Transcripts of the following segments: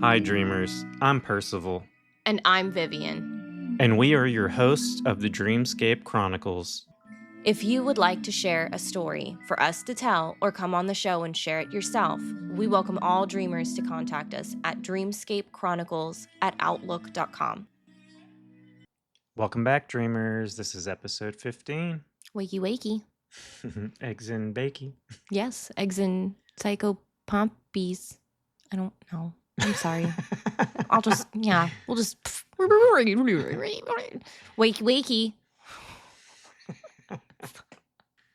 Hi, dreamers. I'm Percival, And I'm Viviane. and we are your hosts of the Dreamscape Chronicles. If you would like to share a story for us to tell or come on the show and share it yourself, we welcome all dreamers to contact us at dreamscapechronicles@outlook.com. Welcome back, dreamers. This is episode 15. Wakey wakey. Eggs and bakey. Yes, eggs and psychopomps. I don't know. I'm sorry. we'll just wakey wakey.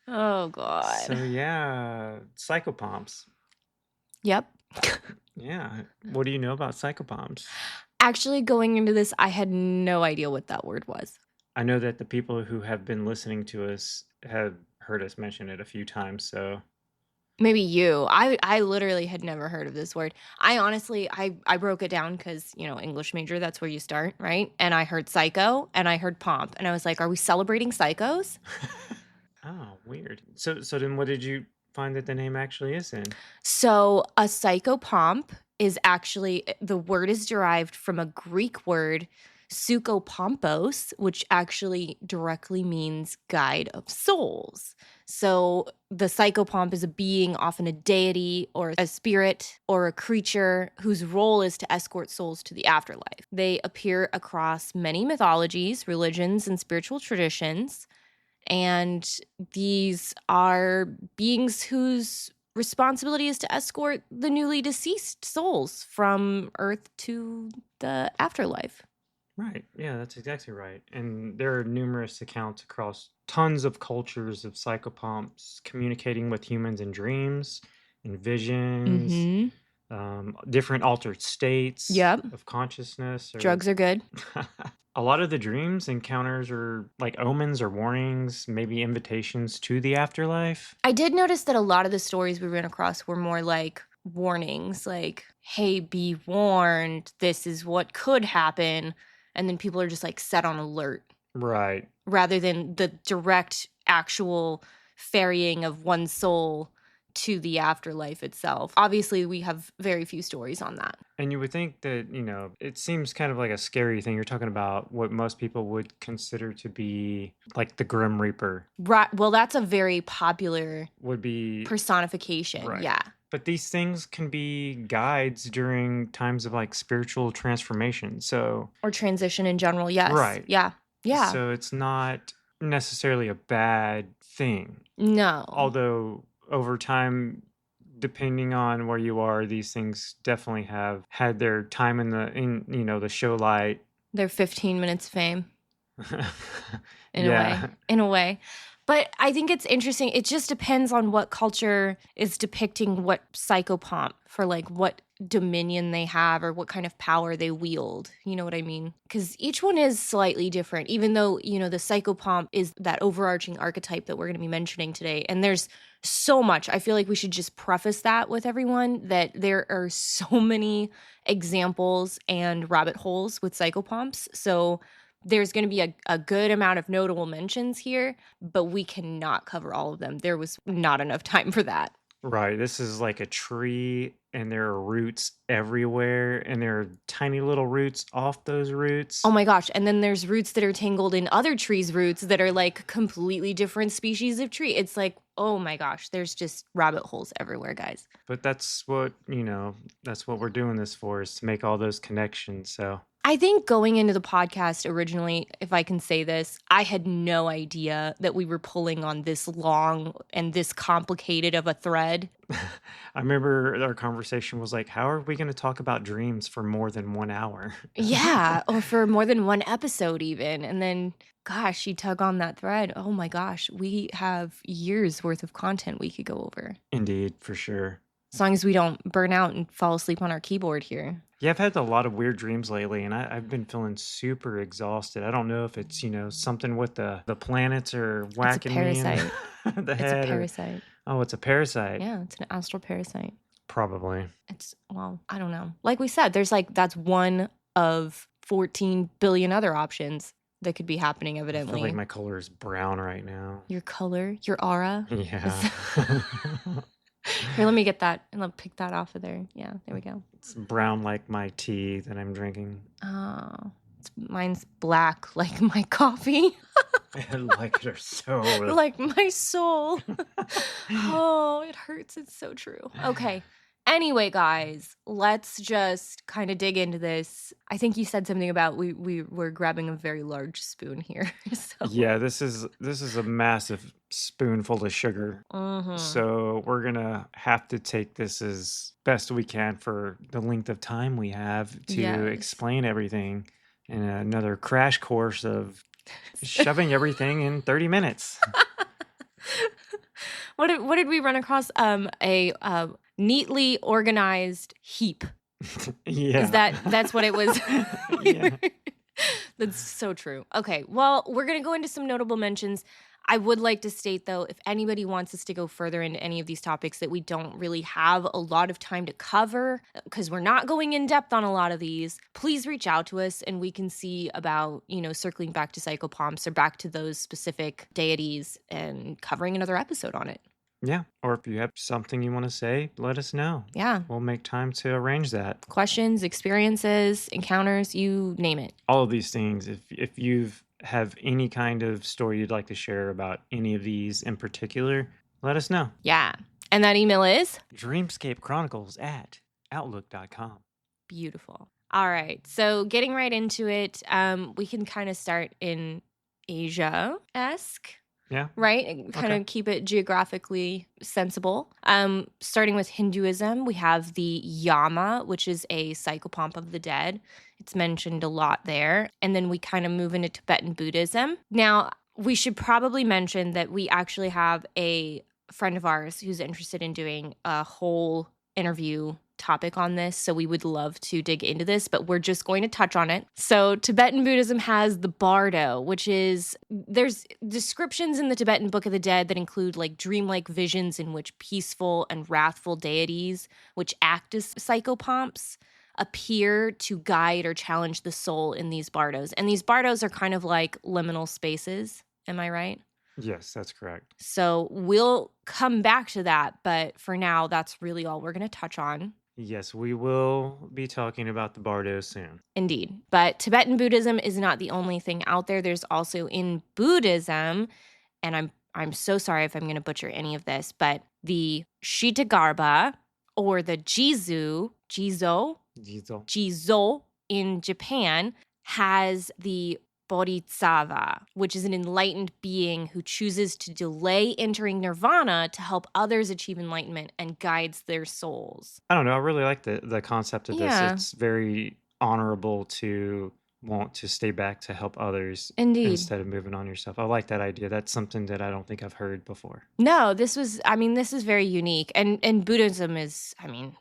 Oh, God. So, yeah, Psychopomps. Yep. Yeah. What do you know about Psychopomps? Actually, going into this, I had no idea what that word was. I know that the people who have been listening to us have heard us mention it a few times, so... Maybe you. I literally had never heard of this word. I honestly broke it down because, English major, that's where you start, right? And I heard psycho and I heard pomp. And I was like, are we celebrating psychos? Oh, weird. So then what did you find that the name actually is in? So a psychopomp is actually, the word is derived from a Greek word, psychopompos, which actually directly means guide of souls. So the psychopomp is a being, often a deity or a spirit or a creature whose role is to escort souls to the afterlife. They appear across many mythologies, religions, and spiritual traditions. And these are beings whose responsibility is to escort the newly deceased souls from Earth to the afterlife. Right. Yeah, that's exactly right. And there are numerous accounts across tons of cultures of psychopomps communicating with humans in dreams, in visions, different altered states of consciousness. Drugs are good. A lot of the dreams encounters are like omens or warnings, maybe invitations to the afterlife. I did notice that a lot of the stories we ran across were more like warnings, like, hey, be warned, this is what could happen. And then people are just like set on alert. Right. Rather than the direct actual ferrying of one soul to the afterlife itself. Obviously, we have very few stories on that. And you would think that, it seems kind of like a scary thing. You're talking about what most people would consider to be like the Grim Reaper. Right. Well, that's a very popular would be personification. Right. Yeah. But these things can be guides during times of like spiritual transformation. So or transition in general. Yes. Right. Yeah. Yeah. So it's not necessarily a bad thing. No. Although over time, depending on where you are, these things definitely have had their time in the show light. Their 15 minutes fame. In a way. But I think it's interesting. It just depends on what culture is depicting what psychopomp for like what dominion they have or what kind of power they wield. You know what I mean? Because each one is slightly different, even though, the psychopomp is that overarching archetype that we're going to be mentioning today. And there's so much. I feel like we should just preface that with everyone that there are so many examples and rabbit holes with psychopomps. So there's going to be a good amount of notable mentions here, but we cannot cover all of them. There was not enough time for that. Right. This is like a tree, and there are roots everywhere, and there are tiny little roots off those roots. Oh my gosh. And then there's roots that are tangled in other trees' roots that are like completely different species of tree. It's like, oh my gosh, there's just rabbit holes everywhere, guys. But that's what, that's what we're doing this for, is to make all those connections. So I think going into the podcast originally, if I can say this, I had no idea that we were pulling on this long and this complicated of a thread. I remember our conversation was like, how are we going to talk about dreams for more than 1 hour? Yeah, or for more than one episode even. And then, gosh, you tug on that thread. Oh my gosh, we have years worth of content we could go over. Indeed, for sure. As long as we don't burn out and fall asleep on our keyboard here. Yeah, I've had a lot of weird dreams lately, and I've been feeling super exhausted. I don't know if it's, something with the planets are whacking me in the head. It's a parasite. It's a parasite. Yeah, it's an astral parasite. Probably. I don't know. Like we said, that's one of 14 billion other options that could be happening, evidently. I feel like my color is brown right now. Your color? Your aura? Yeah. Here, let me get that and let me pick that off of there. Yeah, there we go. It's brown like my tea that I'm drinking. Oh, mine's black like my coffee. Like your soul. Like my soul. Oh, it hurts. It's so true. Okay. Anyway, guys, let's just kind of dig into this. I think you said something about we were grabbing a very large spoon here. So. Yeah, this is a massive spoonful of sugar. So we're gonna have to take this as best we can for the length of time we have to explain everything in another crash course of shoving everything in 30 minutes. What did we run across? A neatly organized heap. Yeah. That's what it was? Yeah. That's so true. Okay, well, we're going to go into some notable mentions. I would like to state, though, if anybody wants us to go further into any of these topics that we don't really have a lot of time to cover, because we're not going in depth on a lot of these, please reach out to us and we can see about, circling back to Psychopomps or back to those specific deities and covering another episode on it. Yeah, or if you have something you want to say, let us know. Yeah. We'll make time to arrange that. Questions, experiences, encounters, you name it. All of these things. If you have any kind of story you'd like to share about any of these in particular, let us know. Yeah. And that email is? dreamscapechronicles@outlook.com. Beautiful. All right. So getting right into it, we can kind of start in Asia-esque. Yeah. Right? Kind of keep it geographically sensible. Starting with Hinduism, we have the Yama, which is a psychopomp of the dead. It's mentioned a lot there. And then we kind of move into Tibetan Buddhism. Now, we should probably mention that we actually have a friend of ours who's interested in doing a whole interview topic on this, so we would love to dig into this, but we're just going to touch on it. So Tibetan Buddhism has the bardo, which is, there's descriptions in the Tibetan Book of the Dead that include like dreamlike visions in which peaceful and wrathful deities, which act as psychopomps, appear to guide or challenge the soul in these bardos. And these bardos are kind of like liminal spaces. Am I right? Yes, that's correct. So we'll come back to that, but for now, that's really all we're going to touch on. Yes, we will be talking about the bardo soon. Indeed. But Tibetan Buddhism is not the only thing out there. There's also in Buddhism, and I'm so sorry if I'm going to butcher any of this, but the Shitagarbha or the Jizo in Japan has the Bodhisattva, which is an enlightened being who chooses to delay entering nirvana to help others achieve enlightenment and guides their souls. I don't know. I really like the concept of this. It's very honorable to want to stay back to help others. Indeed. Instead of moving on yourself. I like that idea. That's something that I don't think I've heard before. No, this is very unique. And Buddhism is,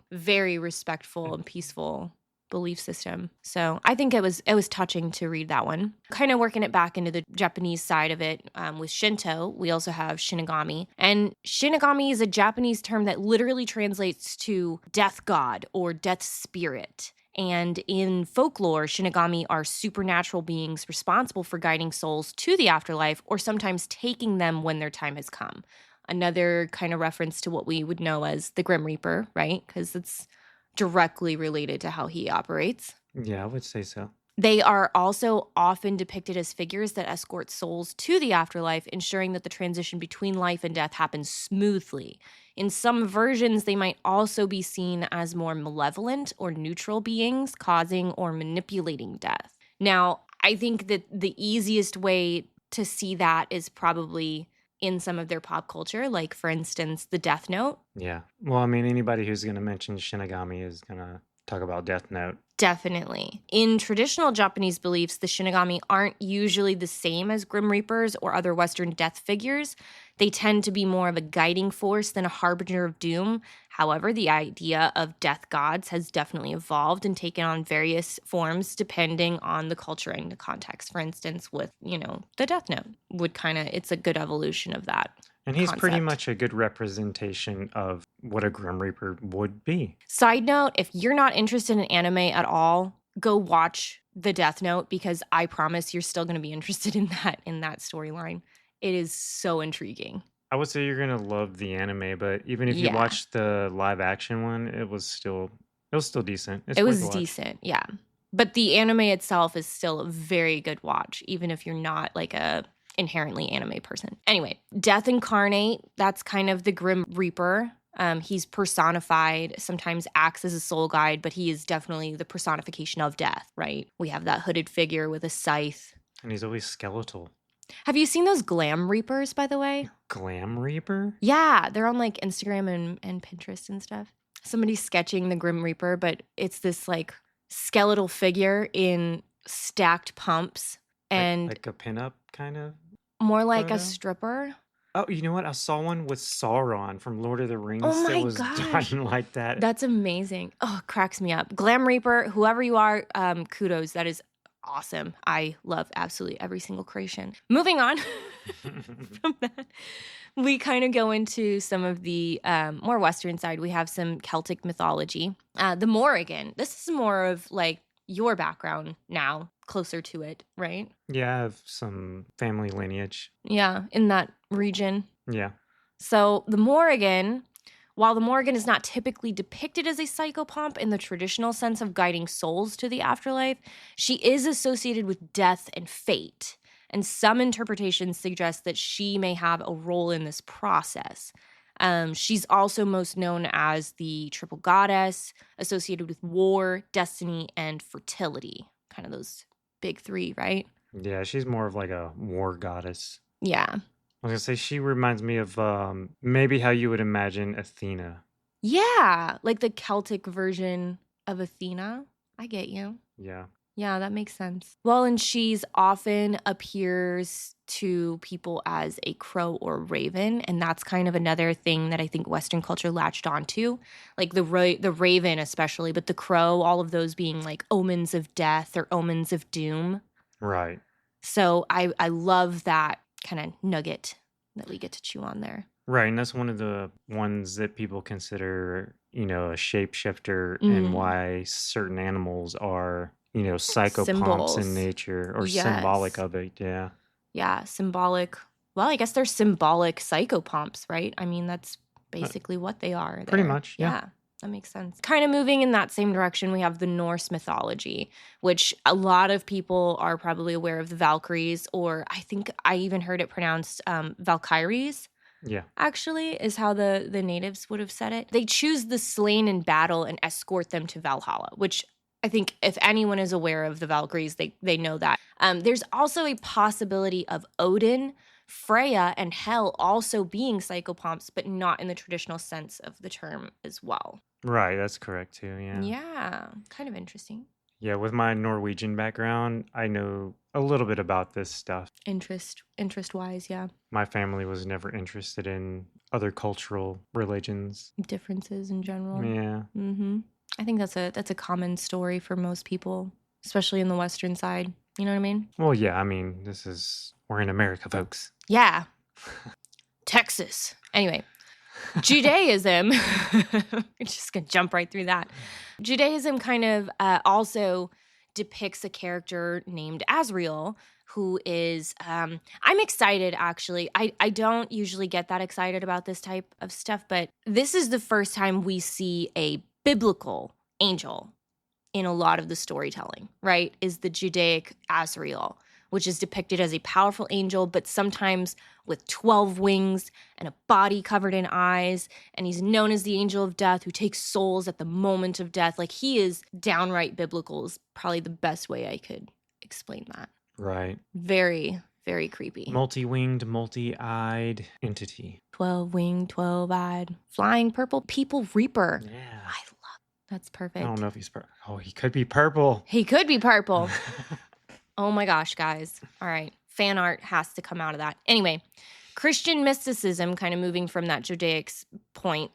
very respectful and peaceful belief system. So I think it was touching to read that one. Kind of working it back into the Japanese side of it with Shinto, we also have Shinigami. And Shinigami is a Japanese term that literally translates to death god or death spirit. And in folklore, Shinigami are supernatural beings responsible for guiding souls to the afterlife or sometimes taking them when their time has come. Another kind of reference to what we would know as the Grim Reaper, right? Because it's directly related to how he operates. Yeah, I would say so. They are also often depicted as figures that escort souls to the afterlife, ensuring that the transition between life and death happens smoothly. In some versions, they might also be seen as more malevolent or neutral beings, causing or manipulating death. Now, I think that the easiest way to see that is probably in some of their pop culture, like, for instance, the Death Note. Yeah. Well, anybody who's going to mention Shinigami is going to talk about Death Note. Definitely. In traditional Japanese beliefs, the Shinigami aren't usually the same as Grim Reapers or other Western death figures. They tend to be more of a guiding force than a harbinger of doom. However, the idea of death gods has definitely evolved and taken on various forms depending on the culture and the context. For instance, with, the Death Note it's a good evolution of that. And he's pretty much a good representation of what a Grim Reaper would be. Side note, if you're not interested in anime at all, go watch the Death Note, because I promise you're still going to be interested in that storyline. It is so intriguing. I would say you're gonna love the anime, but even if you Yeah. watch the live action one, it was still decent. It's It worth a was watch. decent, yeah. But the anime itself is still a very good watch, even if you're not like a inherently anime person. Anyway, Death Incarnate, that's kind of the Grim Reaper. He's personified, sometimes acts as a soul guide, but he is definitely the personification of death, right? We have that hooded figure with a scythe. And he's always skeletal. Have you seen those Glam Reapers, by the way? Glam Reaper? Yeah, they're on like Instagram and Pinterest and stuff. Somebody's sketching the Grim Reaper, but it's this like skeletal figure in stacked pumps and Like a pinup kind of more like a photo? stripper. Oh, you know what? I saw one with Sauron from Lord of the Oh Rings that my was gosh. done like that. That's amazing. Oh, it cracks me up. Glam Reaper, whoever you are, kudos. That is awesome. I love absolutely every single creation. Moving on from that, we kind of go into some of the more Western side. We have some Celtic mythology. The Morrigan. This is more of like your background now, closer to it, right? Yeah, I have some family lineage. Yeah, in that region. Yeah. So the Morrigan, while the Morrigan is not typically depicted as a psychopomp in the traditional sense of guiding souls to the afterlife, she is associated with death and fate. And some interpretations suggest that she may have a role in this process. She's also most known as the triple goddess, associated with war, destiny, and fertility. Kind of those big three, right? Yeah, she's more of like a war goddess. Yeah. I was gonna say she reminds me of maybe how you would imagine Athena. Yeah, like the Celtic version of Athena. I get you. Yeah. Yeah, that makes sense. Well, and she's often appears to people as a crow or raven, and that's kind of another thing that I think Western culture latched onto, like the raven especially, but the crow, all of those being like omens of death or omens of doom. Right. So I love that kind of nugget that we get to chew on there. Right, and that's one of the ones that people consider, a shapeshifter and why certain animals are, psychopomps Symbols. in nature or Yes. symbolic of it. Yeah. Yeah, symbolic. Well, I guess they're symbolic psychopomps, right? I mean, that's basically what they are. Pretty much, yeah. That makes sense. Kind of moving in that same direction, we have the Norse mythology, which a lot of people are probably aware of the Valkyries, or I think I even heard it pronounced Valkyries. Yeah. Actually, is how the natives would have said it. They choose the slain in battle and escort them to Valhalla, which I think if anyone is aware of the Valkyries, they know that. There's also a possibility of Odin, Freya, and Hel also being psychopomps, but not in the traditional sense of the term as well. Right, that's correct too, yeah. Yeah, kind of interesting. Yeah, with my Norwegian background, I know a little bit about this stuff. Interest-wise, yeah. My family was never interested in other cultural religions. Differences in general. Yeah. Mm-hmm. I think that's a common story for most people, especially in the Western side. You know what I mean? Well, yeah, I mean, we're in America, folks. Yeah. Texas. Anyway, Judaism, we're just going to jump right through that. Judaism kind of also depicts a character named Azrael, who is, I'm excited actually. I don't usually get that excited about this type of stuff, but this is the first time we see a biblical angel in a lot of the storytelling, right? Is the Judaic Azrael, which is depicted as a powerful angel, but sometimes with 12 wings and a body covered in eyes. And he's known as the angel of death who takes souls at the moment of death. Like, he is downright biblical is probably the best way I could explain that. Right. Very, very creepy. Multi-winged, multi-eyed entity. 12-winged, 12-eyed, flying purple people reaper. Yeah. I love that's perfect. I don't know if he's purple. Oh, he could be purple. He could be purple. Oh my gosh, guys. All right. Fan art has to come out of that. Anyway, Christian mysticism, kind of moving from that Judaic point,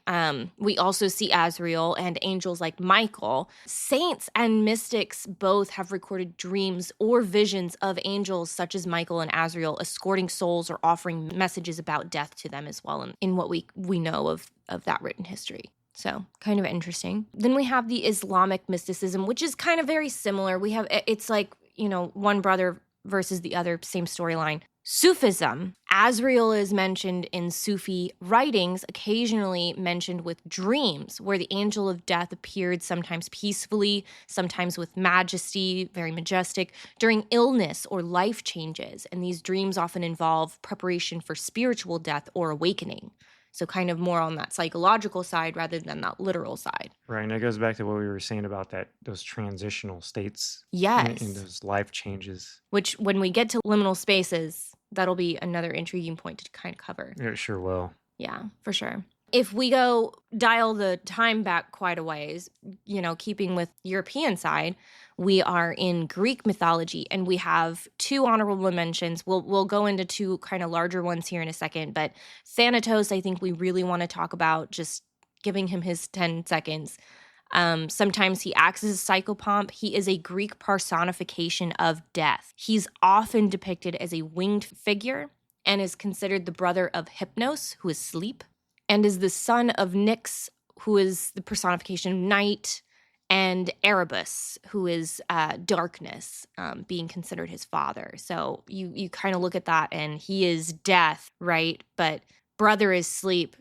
we also see Azrael and angels like Michael. Saints and mystics both have recorded dreams or visions of angels such as Michael and Azrael escorting souls or offering messages about death to them as well in what we know of that written history. So kind of interesting. Then we have the Islamic mysticism, which is kind of very similar. It's like, one brother versus the other, same storyline. Sufism. Azrael is mentioned in Sufi writings, occasionally mentioned with dreams, where the angel of death appeared sometimes peacefully, sometimes with majesty, very majestic, during illness or life changes. And these dreams often involve preparation for spiritual death or awakening. So kind of more on that psychological side rather than that literal side. Right, and it goes back to what we were saying about those transitional states. Yes. In those life changes. Which, when we get to liminal spaces, that'll be another intriguing point to kind of cover. It sure will. Yeah, for sure. If we go dial the time back quite a ways, keeping with European side, we are in Greek mythology, and we have two honorable mentions. We'll go into two kind of larger ones here in a second, but Thanatos, I think we really want to talk about, just giving him his 10 seconds. Sometimes he acts as a psychopomp. He is a Greek personification of death. He's often depicted as a winged figure and is considered the brother of Hypnos, who is sleep, and is the son of Nyx, who is the personification of night, and Erebus, who is darkness, being considered his father. So you kind of look at that, and he is death, right? But brother is sleep.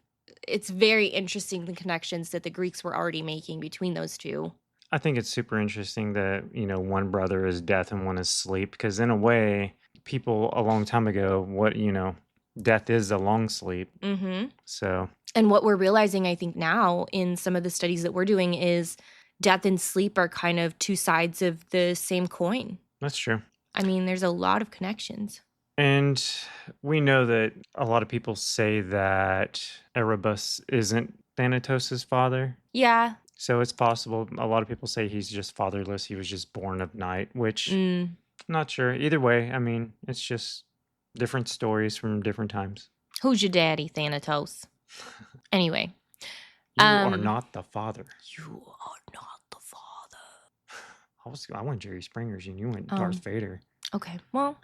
It's very interesting, the connections that the Greeks were already making between those two. I think it's super interesting that, one brother is death and one is sleep, because in a way, people a long time ago, death is a long sleep. Mm-hmm. So. And what we're realizing, I think, now in some of the studies that we're doing is death and sleep are kind of two sides of the same coin. That's true. I mean, there's a lot of connections. And we know that a lot of people say that Erebus isn't Thanatos' father. Yeah. So it's possible. A lot of people say he's just fatherless. He was just born of night, which I'm not sure. Either way, I mean, it's just different stories from different times. Who's your daddy, Thanatos? Anyway. You are not the father. You are not the father. I went Jerry Springer's and you went Darth Vader. Okay. Well,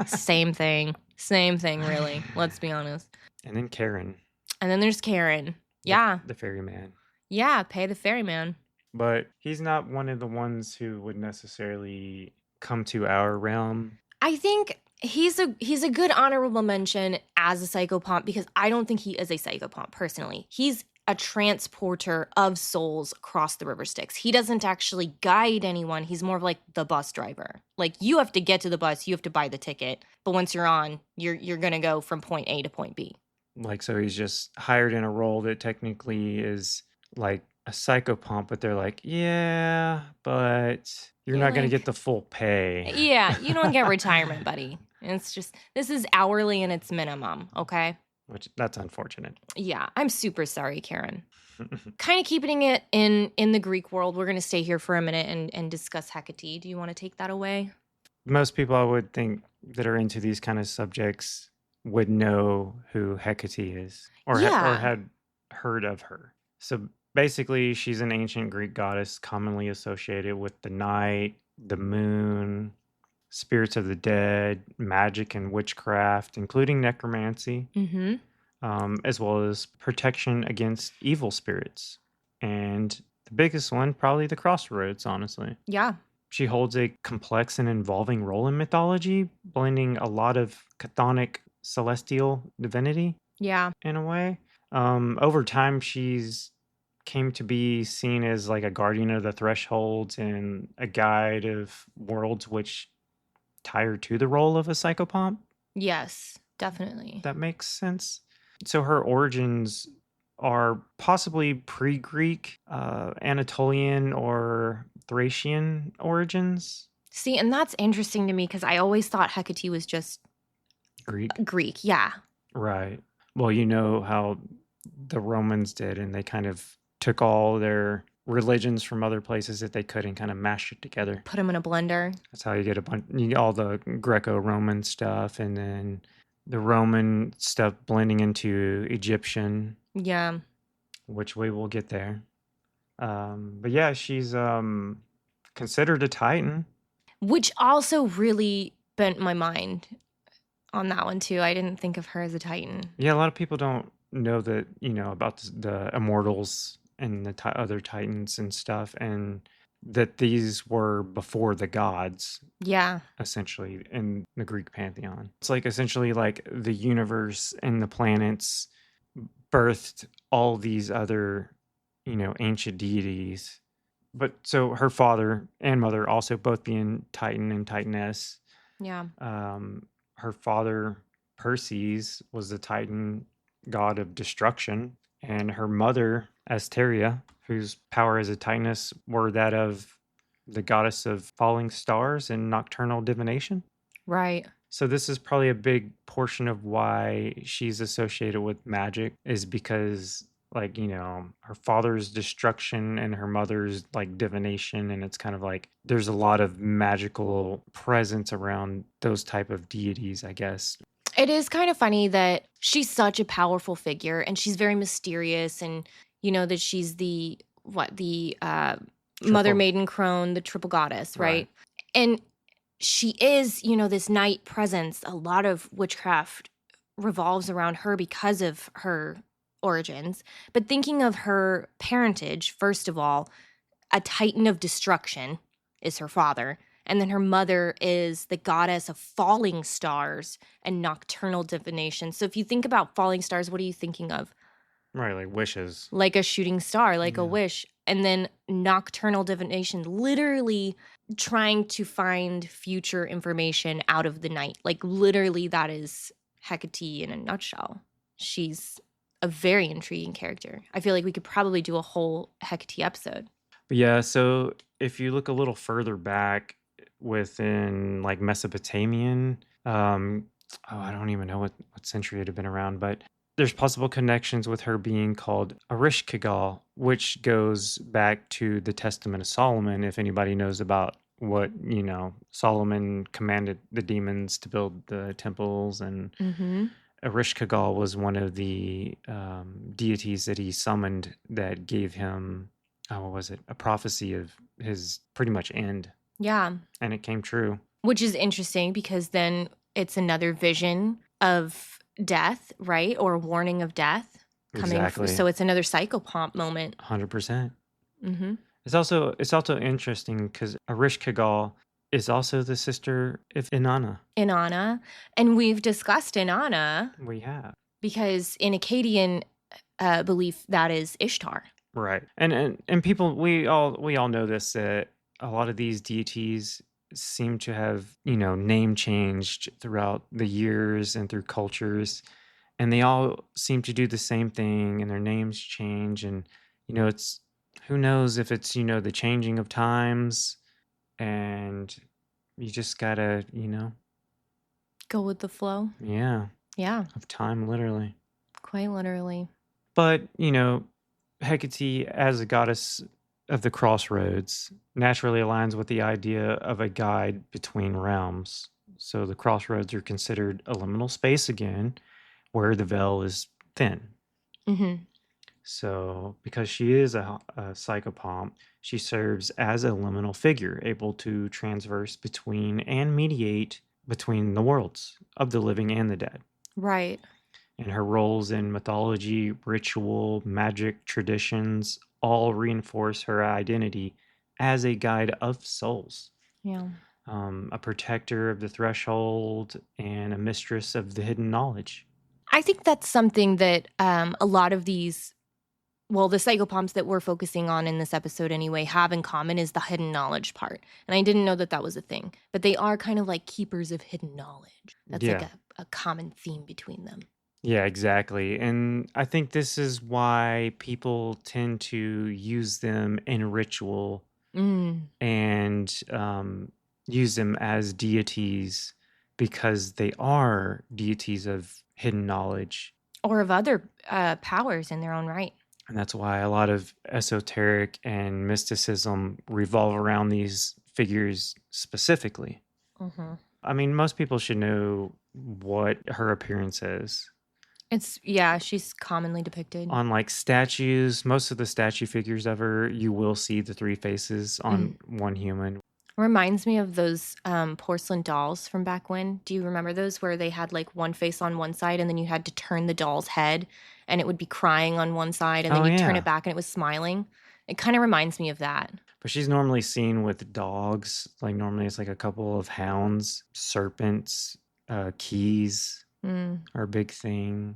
same thing. Same thing, really. Let's be honest. And then Karen. And then there's Karen. Yeah. The ferryman. Yeah, pay the ferryman. But he's not one of the ones who would necessarily come to our realm. I think he's a good honorable mention as a psychopomp, because I don't think he is a psychopomp personally. He's a transporter of souls across the river Styx. He doesn't actually guide anyone. He's more of like the bus driver. Like, you have to get to the bus, you have to buy the ticket, but once you're on, you're going to go from point A to point B. Like, so he's just hired in a role that technically is like a psychopomp, but they're like, yeah, but you're not going to get the full pay. Yeah, you don't get retirement, buddy. It's just, this is hourly and it's minimum, okay? Which, that's unfortunate. Yeah, I'm super sorry, Karen. Kind of keeping it in the Greek world, we're going to stay here for a minute and discuss Hecate. Do you want to take that away? Most people, I would think, that are into these kind of subjects would know who Hecate is, or had heard of her. So basically, she's an ancient Greek goddess commonly associated with the night, the moon, spirits of the dead, magic and witchcraft, including necromancy, as well as protection against evil spirits. And the biggest one, probably the crossroads, honestly. Yeah. She holds a complex and involving role in mythology, blending a lot of chthonic celestial divinity. Yeah. In a way. Over time, she's came to be seen as like a guardian of the thresholds and a guide of worlds, which tie her to the role of a psychopomp. Yes, definitely. That makes sense. So her origins are possibly pre-Greek, Anatolian or Thracian origins. See, and that's interesting to me because I always thought Hecate was just Greek, yeah. Right. Well, you know how the Romans did, and they kind of took all their religions from other places that they could and kind of mashed it together. Put them in a blender. That's how you get all the Greco-Roman stuff, and then the Roman stuff blending into Egyptian. Yeah. Which we will get there. But yeah, she's considered a Titan. Which also really bent my mind on that one too. I didn't think of her as a Titan. Yeah, a lot of people don't know that, about the immortals and the other Titans and stuff. And that these were before the gods. Yeah. Essentially, in the Greek pantheon. It's like essentially like the universe and the planets birthed all these other, ancient deities. But so her father and mother also both being Titan and Titaness. Yeah. Her father, Perses, was the Titan god of destruction, and her mother, Asteria, whose power as a Titaness were that of the goddess of falling stars and nocturnal divination. Right. So this is probably a big portion of why she's associated with magic, is because like, her father's destruction and her mother's like divination, and it's kind of like there's a lot of magical presence around those type of deities, I guess. It is kind of funny that she's such a powerful figure and she's very mysterious, and that she's the mother maiden crone, the triple goddess, right? And she is, this night presence. A lot of witchcraft revolves around her because of her origins. But thinking of her parentage, first of all, a titan of destruction is her father. And then her mother is the goddess of falling stars and nocturnal divination. So if you think about falling stars, what are you thinking of? Right, like wishes. Like a shooting star, like a wish. And then nocturnal divination, literally trying to find future information out of the night. Like literally that is Hecate in a nutshell. She's a very intriguing character. I feel like we could probably do a whole Hecate episode. But yeah, so if you look a little further back within like Mesopotamian, I don't even know what century it had been around, but there's possible connections with her being called Ereshkigal, which goes back to the Testament of Solomon. If anybody knows about what, Solomon commanded the demons to build the temples, and Ereshkigal was one of the deities that he summoned that gave him, what was it? A prophecy of his pretty much end. Yeah. And it came true. Which is interesting because then it's another vision of death, right? Or a warning of death coming. Exactly. So it's another psychopomp moment. 100%. It's also interesting because Ereshkigal is also the sister of Inanna. And we've discussed Inanna. We have. Because in Akkadian belief, that is Ishtar. Right. And people, we all know this, that a lot of these deities seem to have, name changed throughout the years and through cultures, and they all seem to do the same thing, and their names change, and it's, who knows if it's, the changing of times, and you just gotta, go with the flow. Yeah of time, literally, quite literally. But Hecate as a goddess of the crossroads naturally aligns with the idea of a guide between realms. So the crossroads are considered a liminal space again, where the veil is thin. So because she is a psychopomp, she serves as a liminal figure, able to transverse between and mediate between the worlds of the living and the dead. Right. And her roles in mythology, ritual, magic, traditions all reinforce her identity as a guide of souls. Yeah. A protector of the threshold and a mistress of the hidden knowledge. I think that's something that a lot of these, the psychopomps that we're focusing on in this episode anyway, have in common is the hidden knowledge part. And I didn't know that was a thing. But they are kind of like keepers of hidden knowledge. That's like a common theme between them. Yeah, exactly. And I think this is why people tend to use them in ritual and use them as deities, because they are deities of hidden knowledge. Or of other powers in their own right. And that's why a lot of esoteric and mysticism revolve around these figures specifically. I mean, most people should know what her appearance is. She's commonly depicted. On like statues, most of the statue figures of her, you will see the three faces on one human. Reminds me of those porcelain dolls from back when. Do you remember those, where they had like one face on one side and then you had to turn the doll's head and it would be crying on one side and then you'd turn it back and it was smiling? It kind of reminds me of that. But she's normally seen with dogs. Like normally it's like a couple of hounds, serpents, keys are a big thing.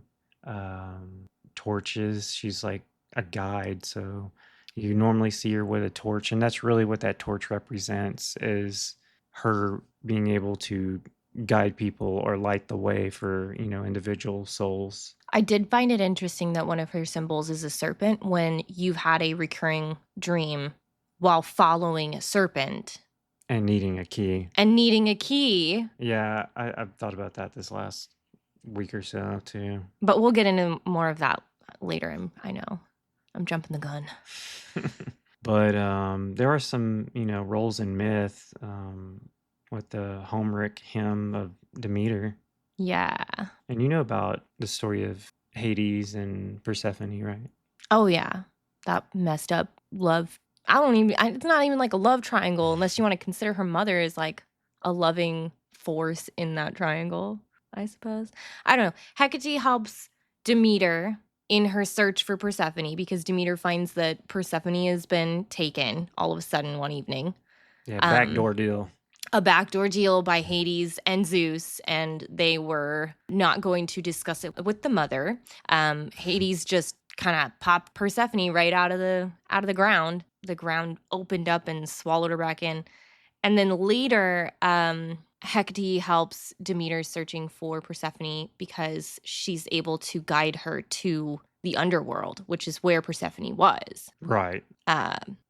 Torches. She's like a guide, so you normally see her with a torch, and that's really what that torch represents, is her being able to guide people or light the way for, individual souls. I did find it interesting that one of her symbols is a serpent when you've had a recurring dream while following a serpent. And needing a key. Yeah, I've thought about that this last week or so too. But we'll get into more of that later. I know. I'm jumping the gun. But there are some, roles in myth with the Homeric hymn of Demeter. Yeah. And you know about the story of Hades and Persephone, right? Oh, yeah. That messed up love. It's not even like a love triangle unless you want to consider her mother as like a loving force in that triangle, I suppose. I don't know. Hecate helps Demeter in her search for Persephone because Demeter finds that Persephone has been taken all of a sudden one evening. Yeah, backdoor deal. A backdoor deal by Hades and Zeus, and they were not going to discuss it with the mother. Hades just kind of popped Persephone right out of the ground. The ground opened up and swallowed her back in. And then later, Hecate helps Demeter searching for Persephone because she's able to guide her to the underworld, which is where Persephone was. Right.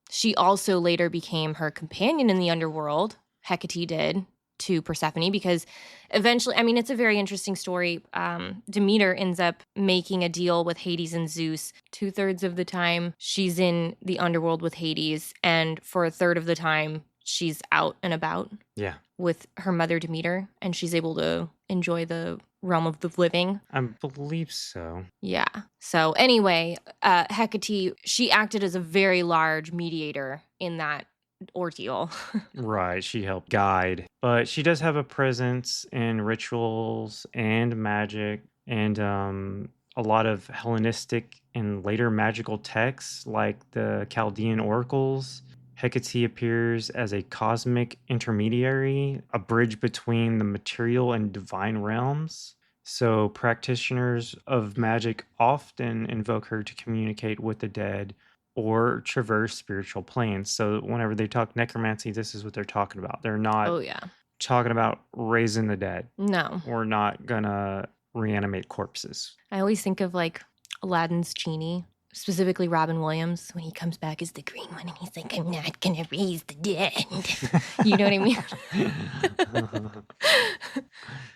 She also later became her companion in the underworld. Hecate did to Persephone because eventually, it's a very interesting story. Demeter ends up making a deal with Hades and Zeus. 2/3 of the time, she's in the underworld with Hades, and for a third of the time, she's out and about with her mother Demeter, and she's able to enjoy the realm of the living. I believe so. Yeah. So anyway, Hecate, she acted as a very large mediator in that ordeal. Right, she helped guide, but she does have a presence in rituals and magic, and a lot of Hellenistic and later magical texts like the Chaldean oracles. Hecate appears as a cosmic intermediary, a bridge between the material and divine realms. So practitioners of magic often invoke her to communicate with the dead or traverse spiritual planes. So whenever they talk necromancy, this is what they're talking about. They're not talking about raising the dead. No. We're not gonna reanimate corpses. I always think of like Aladdin's genie, specifically Robin Williams, when he comes back as the green one and he's like, I'm not gonna raise the dead. You know what I mean?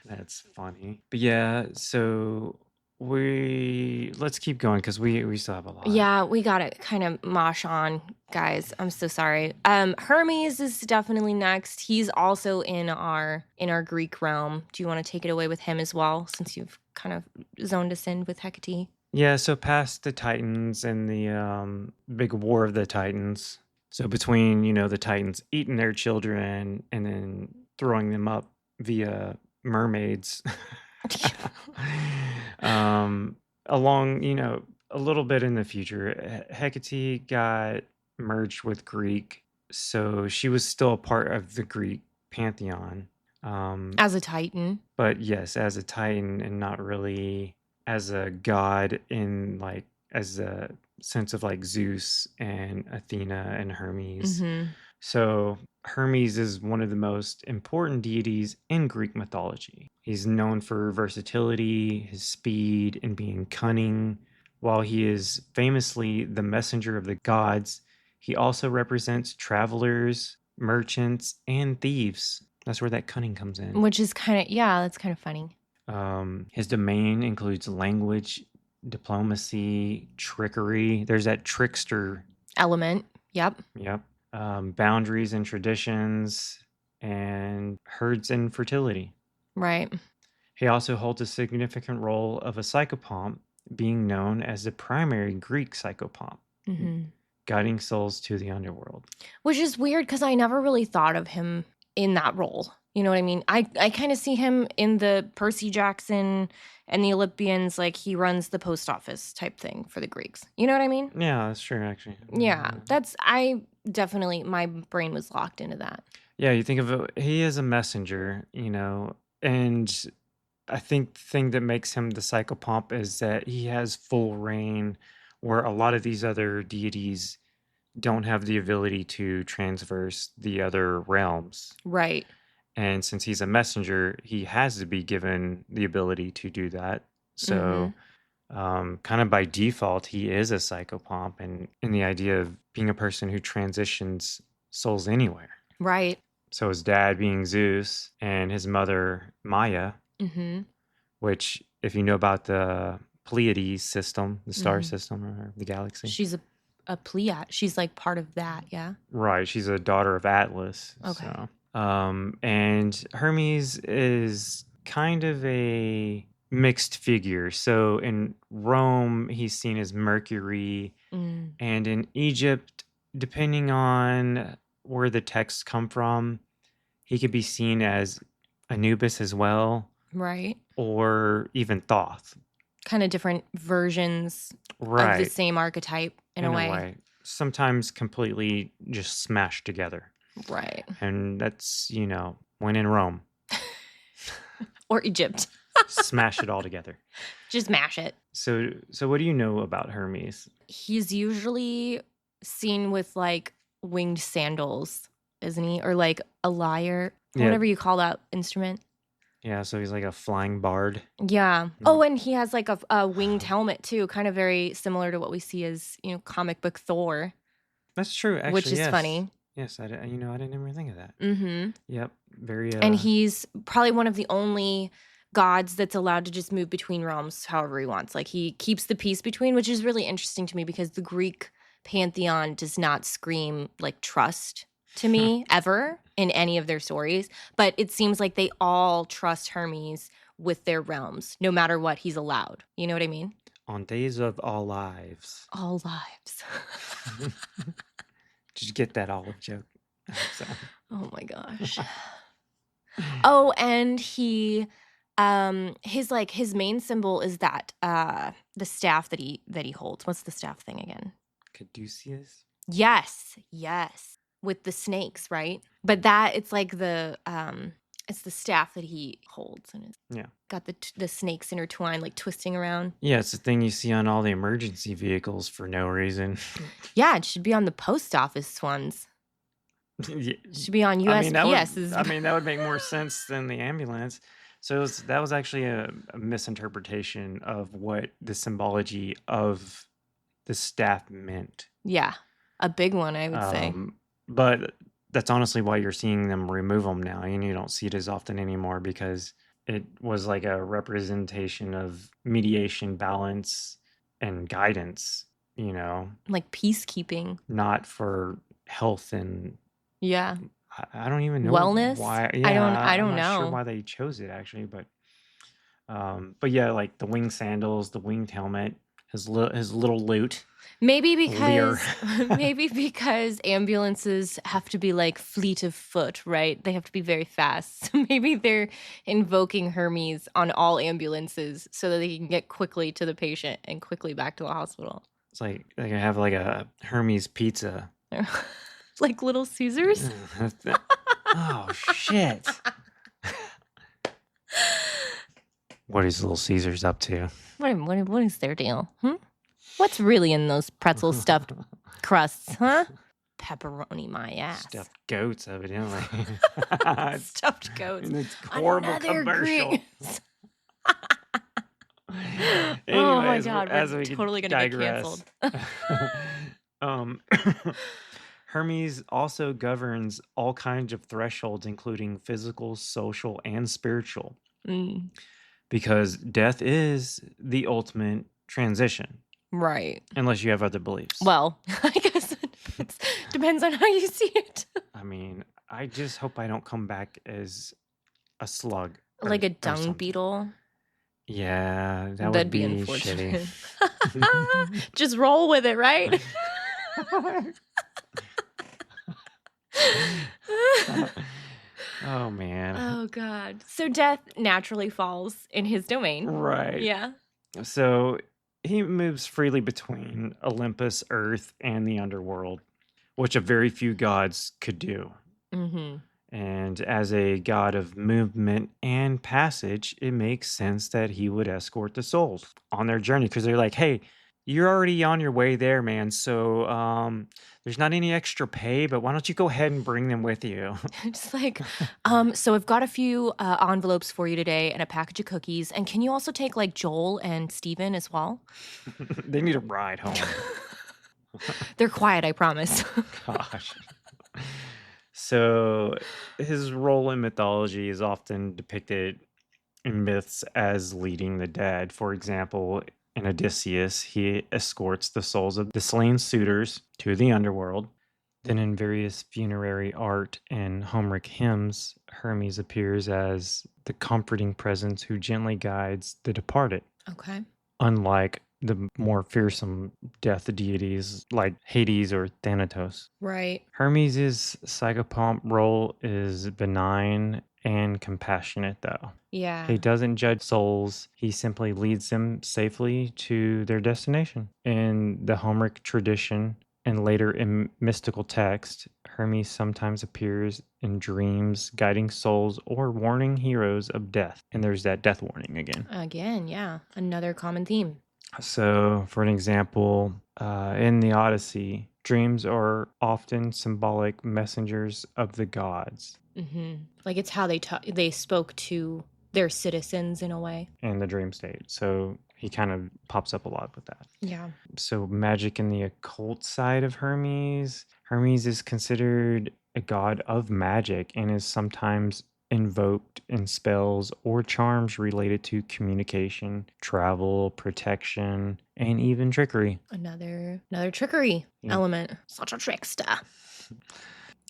That's funny. But yeah, so let's keep going because we still have a lot. Yeah, we gotta kind of mosh on, guys. I'm so sorry. Hermes is definitely next. He's also in our Greek realm. Do you want to take it away with him as well, since you've kind of zoned us in with Hecate? Yeah, so past the Titans and the big war of the Titans. So between, the Titans eating their children and then throwing them up via mermaids. Along, a little bit in the future, Hecate got merged with Greek, so she was still a part of the Greek pantheon. As a Titan. But yes, as a Titan, and not really as a god in as a sense of like Zeus and Athena and Hermes. Mm-hmm. So Hermes is one of the most important deities in Greek mythology. He's known for versatility, his speed, and being cunning. While he is famously the messenger of the gods, he also represents travelers, merchants, and thieves. That's where that cunning comes in. Which is that's kind of funny. His domain includes language, diplomacy, trickery. There's that trickster element. Yep. Boundaries and traditions, and herds and fertility. Right. He also holds a significant role of a psychopomp, being known as the primary Greek psychopomp, guiding souls to the underworld. Which is weird because I never really thought of him in that role. You know what I mean? I kind of see him in the Percy Jackson and the Olympians, like he runs the post office type thing for the Greeks. You know what I mean? Yeah, that's true, actually. Yeah, my brain was locked into that. Yeah, you think of it, he is a messenger, and I think the thing that makes him the psychopomp is that he has full reign, where a lot of these other deities don't have the ability to transverse the other realms. Right. And since he's a messenger, he has to be given the ability to do that. So, kind of by default, he is a psychopomp, and in the idea of being a person who transitions souls anywhere. Right. So his dad being Zeus and his mother Maya, which, if you know about the Pleiades system, the star system or the galaxy, she's a Pleiad. She's like part of that, yeah. Right. She's a daughter of Atlas. Okay. So. And Hermes is kind of a mixed figure. So in Rome, he's seen as Mercury, and in Egypt, depending on where the texts come from, he could be seen as Anubis as well. Right. Or even Thoth. Kind of different versions of the same archetype in a way. Sometimes completely just smashed together. Right. And that's, when in Rome. Or Egypt. Smash it all together. Just mash it. So what do you know about Hermes? He's usually seen with like winged sandals, isn't he? Or like a lyre, whatever you call that instrument. Yeah, so he's like a flying bard. Yeah. Oh, and he has like a winged helmet too, kind of very similar to what we see as, comic book Thor. That's true, actually. Which is funny. Yes, I didn't even think of that. Mm-hmm. Yep, very. And he's probably one of the only gods that's allowed to just move between realms however he wants. Like he keeps the peace between, which is really interesting to me because the Greek pantheon does not scream like trust to me ever in any of their stories. But it seems like they all trust Hermes with their realms, no matter what he's allowed. You know what I mean? On days of all lives. All lives. Did you get that olive joke? So. Oh my gosh. Oh, and he his main symbol is that the staff that he holds. What's the staff thing again? Caduceus? Yes. With the snakes, right? But it's like it's the staff that he holds, and it's got the snakes intertwined, like twisting around. Yeah, it's the thing you see on all the emergency vehicles for no reason. Yeah, it should be on the post office ones. It should be on USPS's. That would make more sense than the ambulance. So that was actually a misinterpretation of what the symbology of the staff meant. Yeah, a big one, I would say. But that's honestly why you're seeing them remove them now, and you don't see it as often anymore because it was like a representation of mediation, balance, and guidance, Like peacekeeping. Not for health and... Yeah. I don't even know wellness. Why? Yeah, I don't I'm not know. sure why they chose it actually, but yeah, like the winged sandals, the winged helmet, his little loot. Maybe because ambulances have to be like fleet of foot, right? They have to be very fast. So maybe they're invoking Hermes on all ambulances so that they can get quickly to the patient and quickly back to the hospital. It's like they can have like a Hermes pizza. Like Little Caesars? Oh, shit. What is Little Caesars up to? What is their deal? What's really in those pretzel stuffed crusts, huh? Pepperoni, my ass. Stuffed goats, evidently. Stuffed goats. And it's horrible commercial. Anyways, oh my God, we're totally going to get canceled. Hermes also governs all kinds of thresholds, including physical, social, and spiritual. Because death is the ultimate transition. Right. Unless you have other beliefs. Well, I guess it depends on how you see it. I mean, I just hope I don't come back as a slug. Like a dung beetle. Yeah, that'd be unfortunate. Shitty. Just roll with it, right? Oh, man. Oh, God. So death naturally falls in his domain. Right. Yeah. So he moves freely between Olympus, Earth, and the underworld, which a very few gods could do. Mm-hmm. And as a god of movement and passage, it makes sense that he would escort the souls on their journey because they're like, hey, you're already on your way there, man. So there's not any extra pay, but why don't you go ahead and bring them with you? Just like, so I've got a few envelopes for you today and a package of cookies. And can you also take like Joel and Steven as well? They need a ride home. They're quiet, I promise. Gosh. So his role in mythology is often depicted in myths as leading the dead. For example, in Odysseus, he escorts the souls of the slain suitors to the underworld. Then in various funerary art and Homeric hymns, Hermes appears as the comforting presence who gently guides the departed. Okay. Unlike the more fearsome death deities like Hades or Thanatos. Right. Hermes' psychopomp role is benign and compassionate, though. Yeah. He doesn't judge souls, he simply leads them safely to their destination. In the Homeric tradition, and later in mystical text, Hermes sometimes appears in dreams, guiding souls or warning heroes of death. And there's that death warning again. Again, yeah. Another common theme. So, for an example, in the Odyssey, dreams are often symbolic messengers of the gods. Mm-hmm. Like it's how they spoke to their citizens in a way. In the dream state. So he kind of pops up a lot with that. Yeah. So magic in the occult side of Hermes. Hermes is considered a god of magic and is sometimes invoked in spells or charms related to communication, travel, protection, and even trickery. Another trickery element. Such a trickster.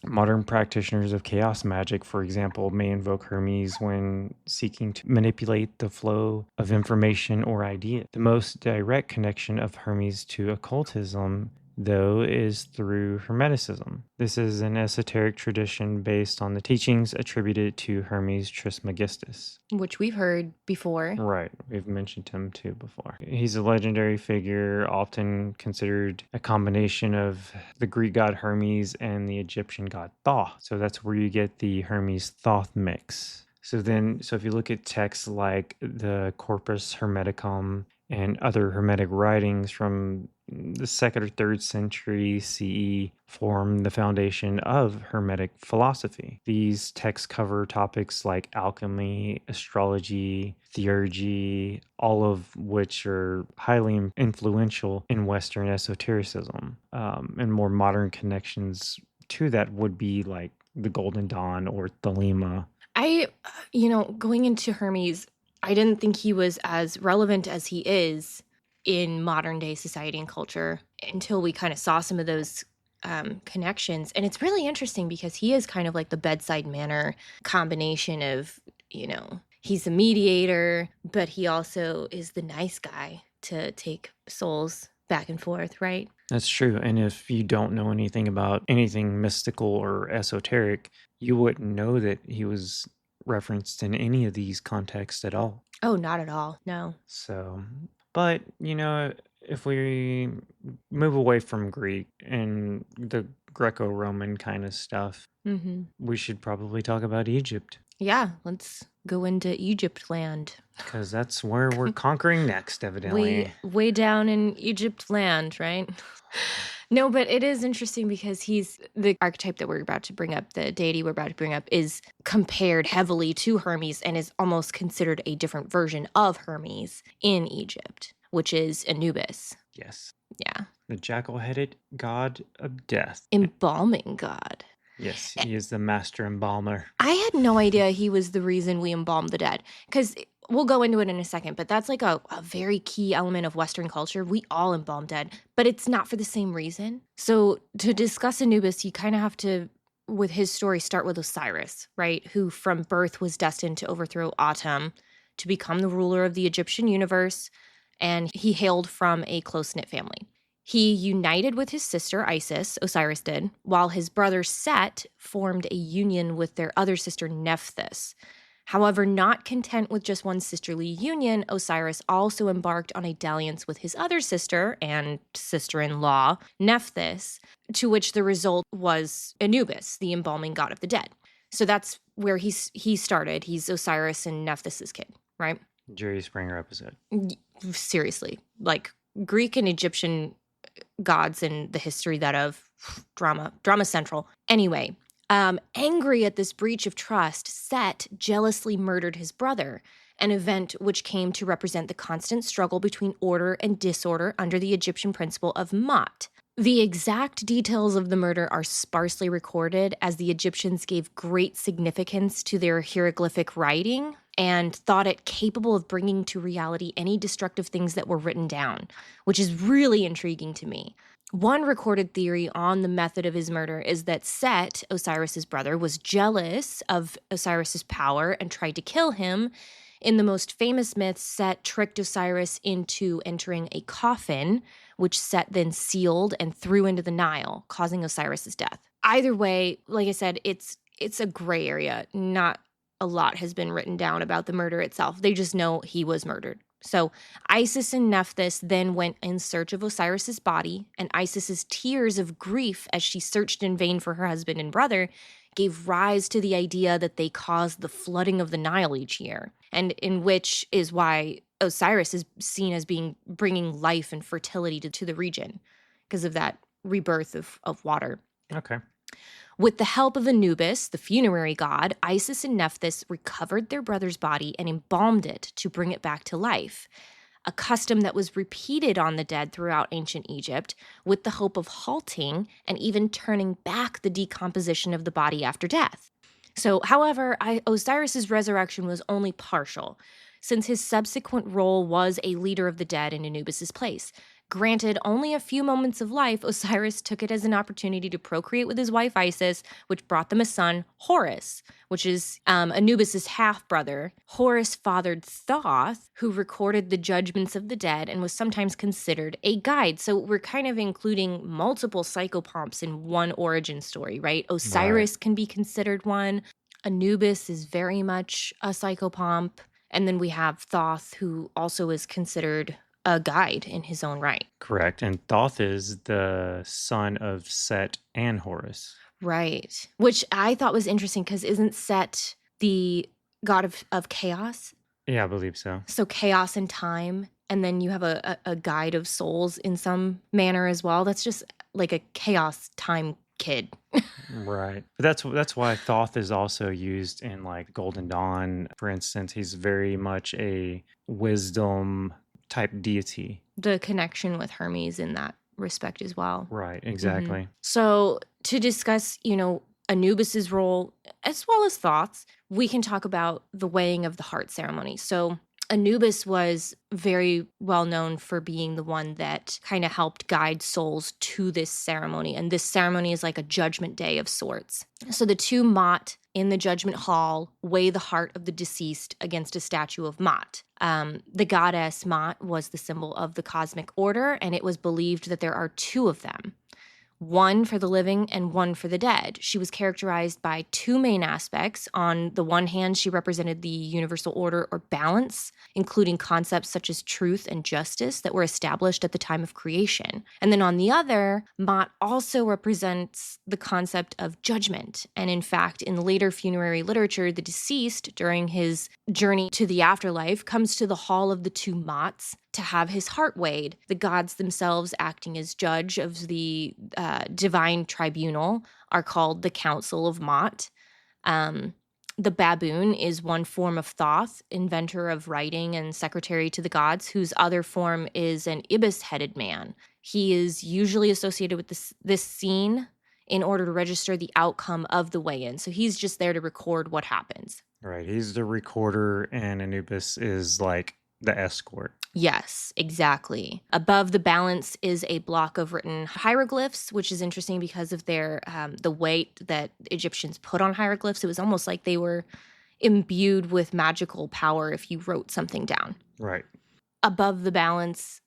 Modern practitioners of chaos magic, for example, may invoke Hermes when seeking to manipulate the flow of information or idea. The most direct connection of Hermes to occultism, though, is through Hermeticism. This is an esoteric tradition based on the teachings attributed to Hermes Trismegistus. Which we've heard before. Right. We've mentioned him too before. He's a legendary figure, often considered a combination of the Greek god Hermes and the Egyptian god Thoth. So that's where you get the Hermes Thoth mix. So if you look at texts like the Corpus Hermeticum and other Hermetic writings from the 2nd or 3rd century CE form the foundation of Hermetic philosophy. These texts cover topics like alchemy, astrology, theurgy, all of which are highly influential in Western esotericism. And more modern connections to that would be like the Golden Dawn or Thelema. Going into Hermes, I didn't think he was as relevant as he is in modern day society and culture until we kind of saw some of those connections. And it's really interesting because he is kind of like the bedside manner combination of, he's a mediator, but he also is the nice guy to take souls back and forth, right? That's true. And if you don't know anything about anything mystical or esoteric, you wouldn't know that he was referenced in any of these contexts at all. Oh, not at all. No. So, but, if we move away from Greek and the Greco-Roman kind of stuff, we should probably talk about Egypt. Yeah, let's go into Egypt land. Because that's where we're conquering next, evidently. Way down in Egypt land, right? No, but it is interesting because he's the archetype that we're about to bring up, the deity we're about to bring up, is compared heavily to Hermes and is almost considered a different version of Hermes in Egypt, which is Anubis. Yes. Yeah. The jackal-headed god of death. Embalming god. Yes, he is the master embalmer. I had no idea he was the reason we embalm the dead. Because we'll go into it in a second, but that's like a very key element of Western culture. We all embalm dead, but it's not for the same reason. So to discuss Anubis, you kind of have to, with his story, start with Osiris, right? Who from birth was destined to overthrow Atum, to become the ruler of the Egyptian universe, and he hailed from a close-knit family. He united with his sister Isis, Osiris did, while his brother Set formed a union with their other sister Nephthys. However, not content with just one sisterly union, Osiris also embarked on a dalliance with his other sister and sister-in-law, Nephthys, to which the result was Anubis, the embalming god of the dead. So that's where he started. He's Osiris and Nephthys' kid, right? Jerry Springer episode. Seriously, like Greek and Egyptian gods and the history that of drama central. Anyway, angry at this breach of trust, Set jealously murdered his brother, an event which came to represent the constant struggle between order and disorder under the Egyptian principle of Ma'at. The exact details of the murder are sparsely recorded, as the Egyptians gave great significance to their hieroglyphic writing and thought it capable of bringing to reality any destructive things that were written down, which is really intriguing to me. One recorded theory on the method of his murder is that Set, Osiris's brother, was jealous of Osiris's power and tried to kill him. In the most famous myths, Set tricked Osiris into entering a coffin, which Set then sealed and threw into the Nile, causing Osiris's death. Either way, like I said, it's a gray area. Not a lot has been written down about the murder itself. They just know he was murdered. So Isis and Nephthys then went in search of Osiris's body, and Isis's tears of grief as she searched in vain for her husband and brother gave rise to the idea that they caused the flooding of the Nile each year, and in which is why Osiris is seen as bringing life and fertility to the region because of that rebirth of water. Okay. With the help of Anubis, the funerary god, Isis and Nephthys recovered their brother's body and embalmed it to bring it back to life, a custom that was repeated on the dead throughout ancient Egypt with the hope of halting and even turning back the decomposition of the body after death. So, however, Osiris's resurrection was only partial, since his subsequent role was a leader of the dead in Anubis's place. Granted only a few moments of life, Osiris took it as an opportunity to procreate with his wife Isis, which brought them a son, Horus, which is Anubis's half-brother. Horus fathered Thoth, who recorded the judgments of the dead and was sometimes considered a guide. So we're kind of including multiple psychopomps in one origin story, right? Osiris can be considered one. Anubis is very much a psychopomp. And then we have Thoth, who also is considered a guide in his own right. Correct. And Thoth is the son of Set and Horus. Right. Which I thought was interesting because isn't Set the god of chaos? Yeah, I believe so. So chaos and time. And then you have a guide of souls in some manner as well. That's just like a chaos time kid. Right. But that's why Thoth is also used in like Golden Dawn, for instance. He's very much a wisdom type deity. The connection with Hermes in that respect as well. Right, exactly. Mm-hmm. So to discuss, Anubis's role as well as Thoth's, we can talk about the weighing of the heart ceremony. So Anubis was very well known for being the one that kind of helped guide souls to this ceremony. And this ceremony is like a judgment day of sorts. So the two Ma'at in the judgment hall weigh the heart of the deceased against a statue of Ma'at. The goddess Ma'at was the symbol of the cosmic order, and it was believed that there are two of them. One for the living and one for the dead. She was characterized by two main aspects. On the one hand, she represented the universal order or balance, including concepts such as truth and justice that were established at the time of creation. And then on the other, Ma'at also represents the concept of judgment. And in fact, in later funerary literature, the deceased, during his journey to the afterlife, comes to the hall of the two Ma'ats to have his heart weighed, the gods themselves acting as judge of the divine tribunal are called the Council of Ma'at. The baboon is one form of Thoth, inventor of writing and secretary to the gods, whose other form is an ibis-headed man. He is usually associated with this scene in order to register the outcome of the weigh-in. So he's just there to record what happens. Right, he's the recorder, and Anubis is like the escort. Yes, exactly. Above the balance is a block of written hieroglyphs, which is interesting because of their the weight that Egyptians put on hieroglyphs. It was almost like they were imbued with magical power if you wrote something down. Right. Above the balance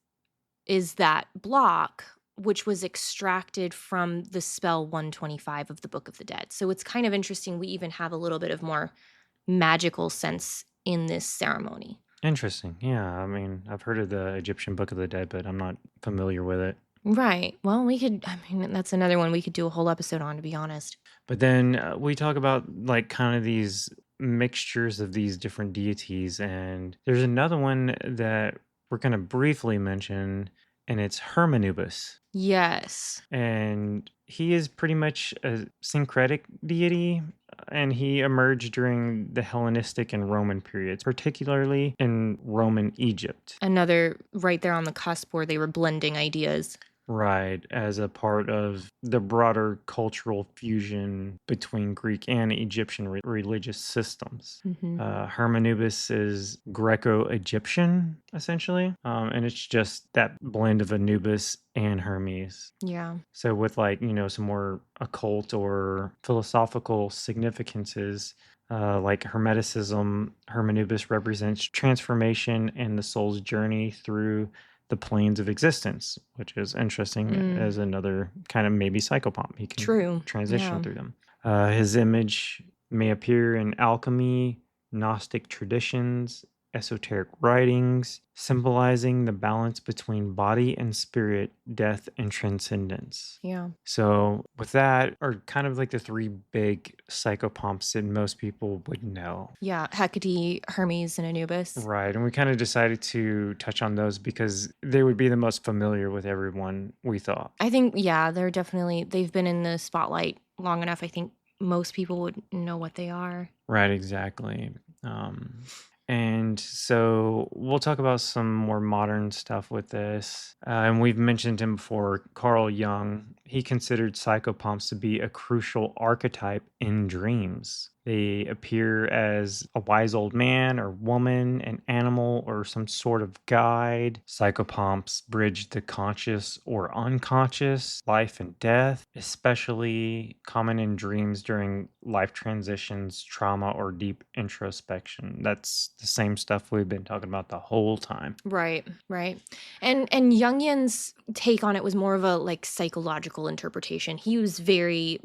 is that block which was extracted from the spell 125 of the Book of the Dead. So it's kind of interesting. We even have a little bit of more magical sense in this ceremony. Interesting. Yeah. I mean, I've heard of the Egyptian Book of the Dead, but I'm not familiar with it. Right. Well, that's another one we could do a whole episode on, to be honest. But then we talk about like kind of these mixtures of these different deities. And there's another one that we're going to briefly mention, and it's Hermanubis. Yes. And he is pretty much a syncretic deity, and he emerged during the Hellenistic and Roman periods, particularly in Roman Egypt. Another right there on the cusp where they were blending ideas. Right, as a part of the broader cultural fusion between Greek and Egyptian religious systems. Hermanubis is Greco-Egyptian, essentially, and it's just that blend of Anubis and Hermes. Yeah. So with some more occult or philosophical significances, like Hermeticism, Hermanubis represents transformation and the soul's journey through the planes of existence, which is interesting as another kind of maybe psychopomp. He can transition through them. His image may appear in alchemy, Gnostic traditions, esoteric writings, symbolizing the balance between body and spirit, death and transcendence. Yeah. So with that are kind of like the three big psychopomps that most people would know. Yeah, Hecate, Hermes, and Anubis. Right, and we kind of decided to touch on those because they would be the most familiar with everyone, we thought. I think, yeah, they've been in the spotlight long enough. I think most people would know what they are. Right, exactly. And so we'll talk about some more modern stuff with this. And we've mentioned him before, Carl Jung. He considered psychopomps to be a crucial archetype in dreams. They appear as a wise old man or woman, an animal, or some sort of guide. Psychopomps bridge the conscious or unconscious, life and death, especially common in dreams during life transitions, trauma, or deep introspection. That's the same stuff we've been talking about the whole time. Right. And Jungian's take on it was more of a like psychological interpretation. He was very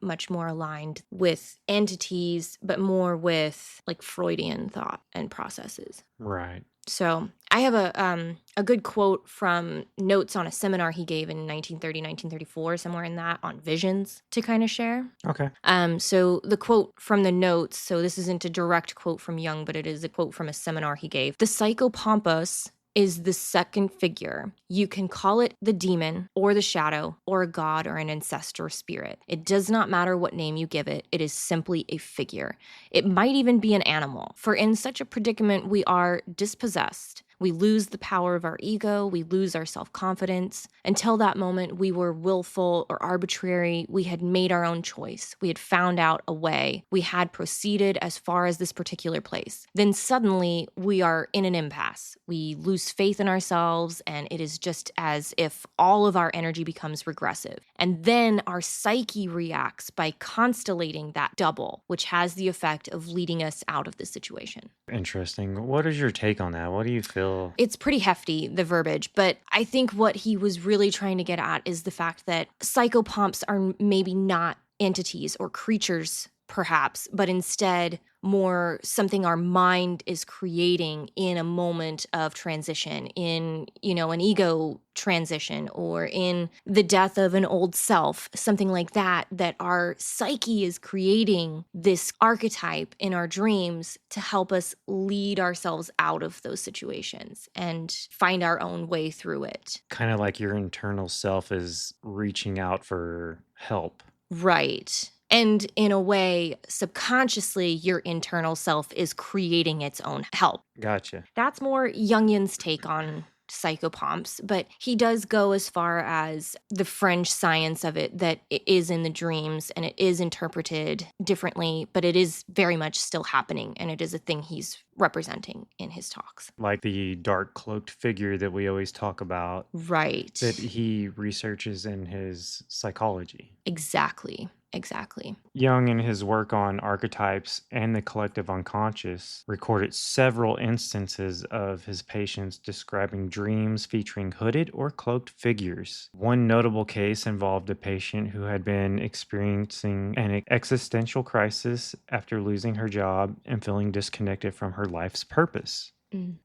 much more aligned with entities, but more with like Freudian thought and processes. Right. So I have a good quote from notes on a seminar he gave in 1930, 1934, somewhere in that, on visions to kind of share. Okay. So the quote from the notes, so this isn't a direct quote from Jung, but it is a quote from a seminar he gave. The psychopompos is the second figure. You can call it the demon or the shadow or a god or an ancestor spirit. It does not matter what name you give it. It is simply a figure. It might even be an animal, for in such a predicament we are dispossessed. We lose the power of our ego. We lose our self-confidence. Until that moment, we were willful or arbitrary. We had made our own choice. We had found out a way. We had proceeded as far as this particular place. Then suddenly, we are in an impasse. We lose faith in ourselves, and it is just as if all of our energy becomes regressive. And then our psyche reacts by constellating that double, which has the effect of leading us out of the situation. Interesting. What is your take on that? What do you feel? It's pretty hefty, the verbiage, but I think what he was really trying to get at is the fact that psychopomps are maybe not entities or creatures, perhaps, but instead more something our mind is creating in a moment of transition, in, an ego transition, or in the death of an old self, something like that, that our psyche is creating this archetype in our dreams to help us lead ourselves out of those situations and find our own way through it. Kind of like your internal self is reaching out for help. Right. And in a way, subconsciously, your internal self is creating its own help. Gotcha. That's more Jungian's take on psychopomps, but he does go as far as the French science of it, that it is in the dreams and it is interpreted differently, but it is very much still happening, and it is a thing he's representing in his talks. Like the dark cloaked figure that we always talk about. Right. That he researches in his psychology. Exactly. Jung, in his work on archetypes and the collective unconscious, recorded several instances of his patients describing dreams featuring hooded or cloaked figures. One notable case involved a patient who had been experiencing an existential crisis after losing her job and feeling disconnected from her life's purpose.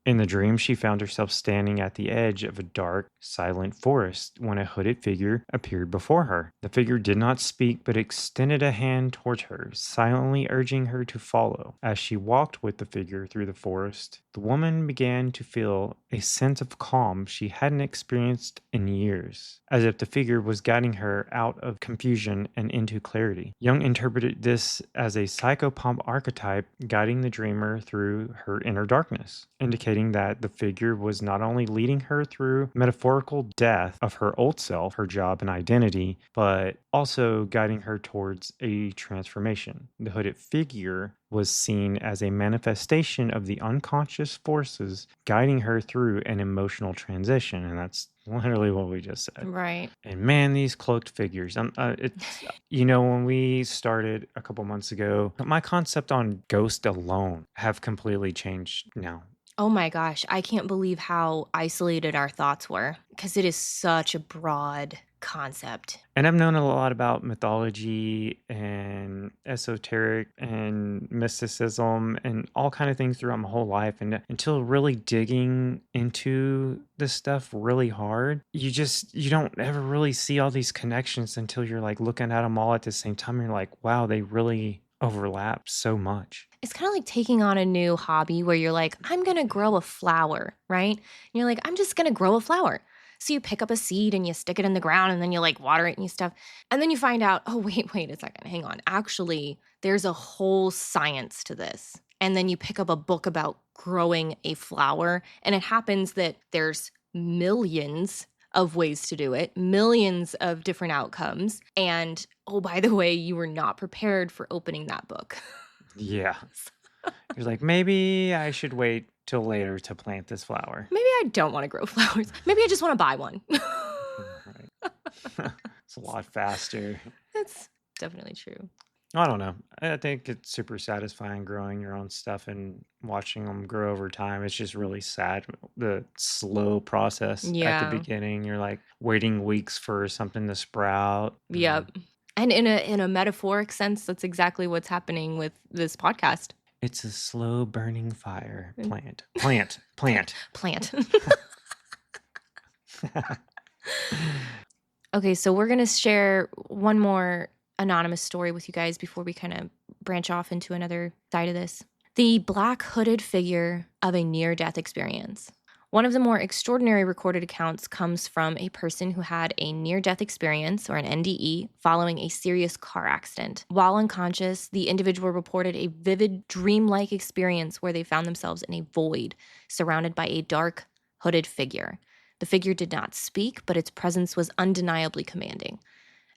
In the dream, she found herself standing at the edge of a dark, silent forest when a hooded figure appeared before her. The figure did not speak, but extended a hand toward her, silently urging her to follow. As she walked with the figure through the forest, the woman began to feel a sense of calm she hadn't experienced in years, as if the figure was guiding her out of confusion and into clarity. Jung interpreted this as a psychopomp archetype guiding the dreamer through her inner darkness, indicating that the figure was not only leading her through metaphorical death of her old self, her job and identity, but also guiding her towards a transformation. The hooded figure was seen as a manifestation of the unconscious forces guiding her through an emotional transition, and that's literally what we just said. Right. And man, these cloaked figures. When we started a couple months ago, my concept on ghost alone have completely changed now. Oh my gosh, I can't believe how isolated our thoughts were, because it is such a broad concept. And I've known a lot about mythology and esoteric and mysticism and all kind of things throughout my whole life. And until really digging into this stuff really hard, you don't ever really see all these connections until you're like looking at them all at the same time. You're like, wow, they really overlap so much. It's kind of like taking on a new hobby where you're like, I'm going to grow a flower, right? And you're like, I'm just going to grow a flower. So you pick up a seed and you stick it in the ground and then you like water it and you stuff. And then you find out, oh, wait a second, hang on. Actually, there's a whole science to this. And then you pick up a book about growing a flower. And it happens that there's millions of ways to do it, millions of different outcomes. And oh, by the way, you were not prepared for opening that book. Yeah. You're like, maybe I should wait till later to plant this flower. Maybe I don't want to grow flowers. Maybe I just want to buy one. Right. It's a lot faster. That's definitely true. I don't know. I think it's super satisfying growing your own stuff and watching them grow over time. It's just really sad, the slow process at the beginning. You're like waiting weeks for something to sprout. Yep. And in a metaphoric sense, that's exactly what's happening with this podcast. It's a slow burning fire. Plant. Okay, so we're going to share one more anonymous story with you guys before we kind of branch off into another side of this. The black hooded figure of a near-death experience. One of the more extraordinary recorded accounts comes from a person who had a near-death experience, or an NDE, following a serious car accident. While unconscious, the individual reported a vivid dream-like experience where they found themselves in a void, surrounded by a dark, hooded figure. The figure did not speak, but its presence was undeniably commanding.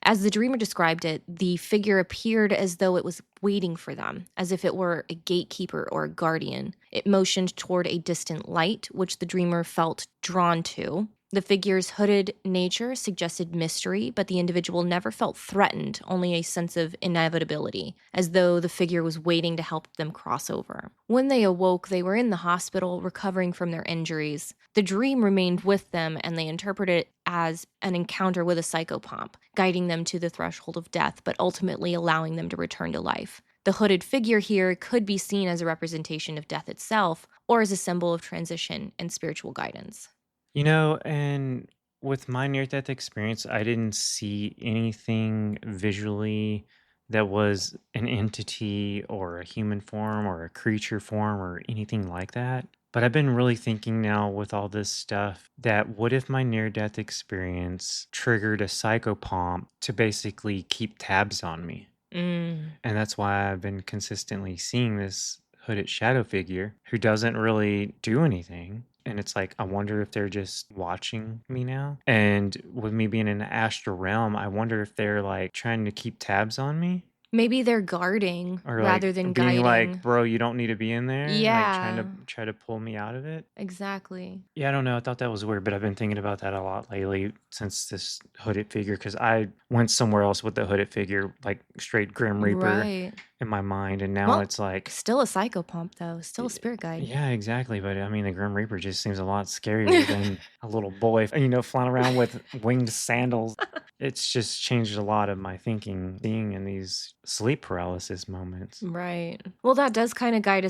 As the dreamer described it, the figure appeared as though it was waiting for them, as if it were a gatekeeper or a guardian. It motioned toward a distant light, which the dreamer felt drawn to. The figure's hooded nature suggested mystery, but the individual never felt threatened, only a sense of inevitability, as though the figure was waiting to help them cross over. When they awoke, they were in the hospital, recovering from their injuries. The dream remained with them, and they interpreted it as an encounter with a psychopomp, guiding them to the threshold of death, but ultimately allowing them to return to life. The hooded figure here could be seen as a representation of death itself, or as a symbol of transition and spiritual guidance. And with my near-death experience, I didn't see anything visually that was an entity or a human form or a creature form or anything like that. But I've been really thinking now with all this stuff that what if my near-death experience triggered a psychopomp to basically keep tabs on me? And that's why I've been consistently seeing this hooded shadow figure who doesn't really do anything. And it's like, I wonder if they're just watching me now. And with me being in the astral realm, I wonder if they're like trying to keep tabs on me. Maybe they're guarding Or like rather than being like, guiding. bro, you don't need to be in there, like Yeah, try to pull me out of it. exactly. Yeah, I don't know. I thought that was weird, but I've been thinking about that a lot lately since this hooded figure, because I went somewhere else with the hooded figure, like straight Grim Reaper Right. in my mind, and now Well, it's like, still a psychopomp though. Still a spirit guide. yeah, exactly. But I mean, the Grim Reaper just seems a lot scarier than a little boy, flying around with winged sandals. It's just changed a lot of my thinking, being in these sleep paralysis moments. Right. Well, that does kind of guides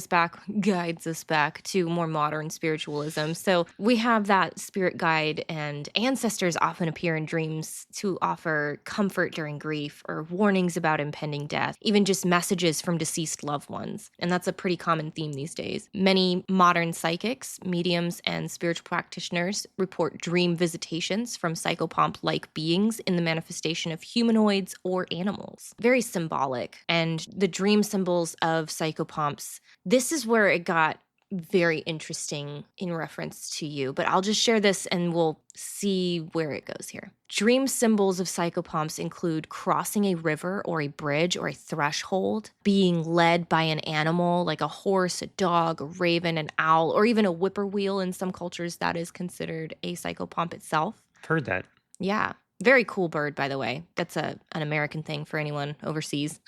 us back to more modern spiritualism. So we have that spirit guide, and ancestors often appear in dreams to offer comfort during grief or warnings about impending death, even just messages from deceased loved ones. And that's a pretty common theme these days. Many modern psychics, mediums, and spiritual practitioners report dream visitations from psychopomp-like beings in the manifestation of humanoids or animals. Very symbolic. And the dream symbols of psychopomps, this is where it got very interesting in reference to you, but I'll just share this and we'll see where it goes here. Dream symbols of psychopomps include crossing a river or a bridge or a threshold, being led by an animal like a horse, a dog, a raven, an owl, or even a whippoorwill. In some cultures, that is considered a psychopomp itself. I've heard that. Yeah. Very cool bird, by the way. That's an American thing for anyone overseas.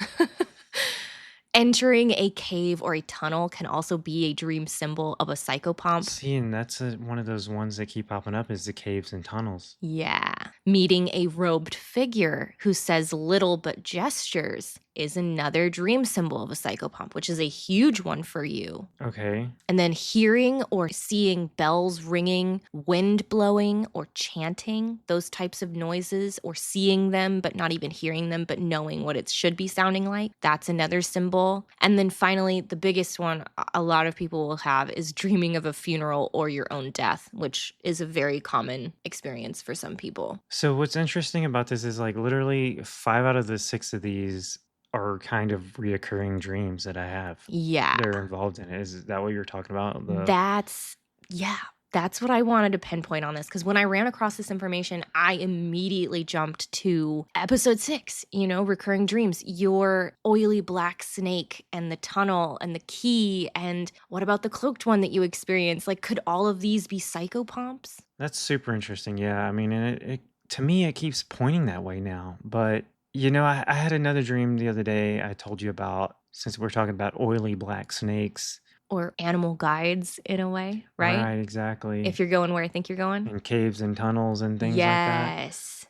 Entering a cave or a tunnel can also be a dream symbol of a psychopomp. See, and that's one of those ones that keep popping up is the caves and tunnels. Yeah. Meeting a robed figure who says little but gestures is another dream symbol of a psychopomp, which is a huge one for you. Okay. And then hearing or seeing bells ringing, wind blowing, or chanting, those types of noises, or seeing them but not even hearing them, but knowing what it should be sounding like, that's another symbol. And then finally, the biggest one a lot of people will have is dreaming of a funeral or your own death, which is a very common experience for some people. So what's interesting about this is like literally 5 out of the 6 of these are kind of reoccurring dreams that I have. Yeah. They're involved in it. Is that what you're talking about? That's what I wanted to pinpoint on this, because when I ran across this information, I immediately jumped to episode 6, recurring dreams, your oily black snake and the tunnel and the key. And what about the cloaked one that you experienced? Like, could all of these be psychopomps? That's super interesting. Yeah. I mean, and it to me, it keeps pointing that way now. But, I had another dream the other day I told you about, since we're talking about oily black snakes. Or animal guides in a way, right? Right, exactly. If you're going where I think you're going. In caves and tunnels and things like that. Yes.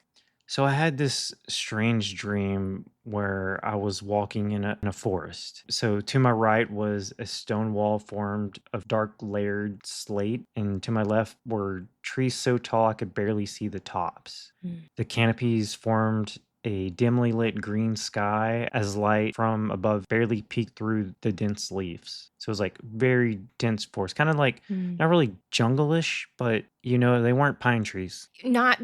So I had this strange dream where I was walking in a forest. So to my right was a stone wall formed of dark layered slate, and to my left were trees so tall I could barely see the tops. The canopies formed a dimly lit green sky as light from above barely peeked through the dense leaves. So it was like very dense forest, kind of like not really jungle-ish, but they weren't pine trees. Not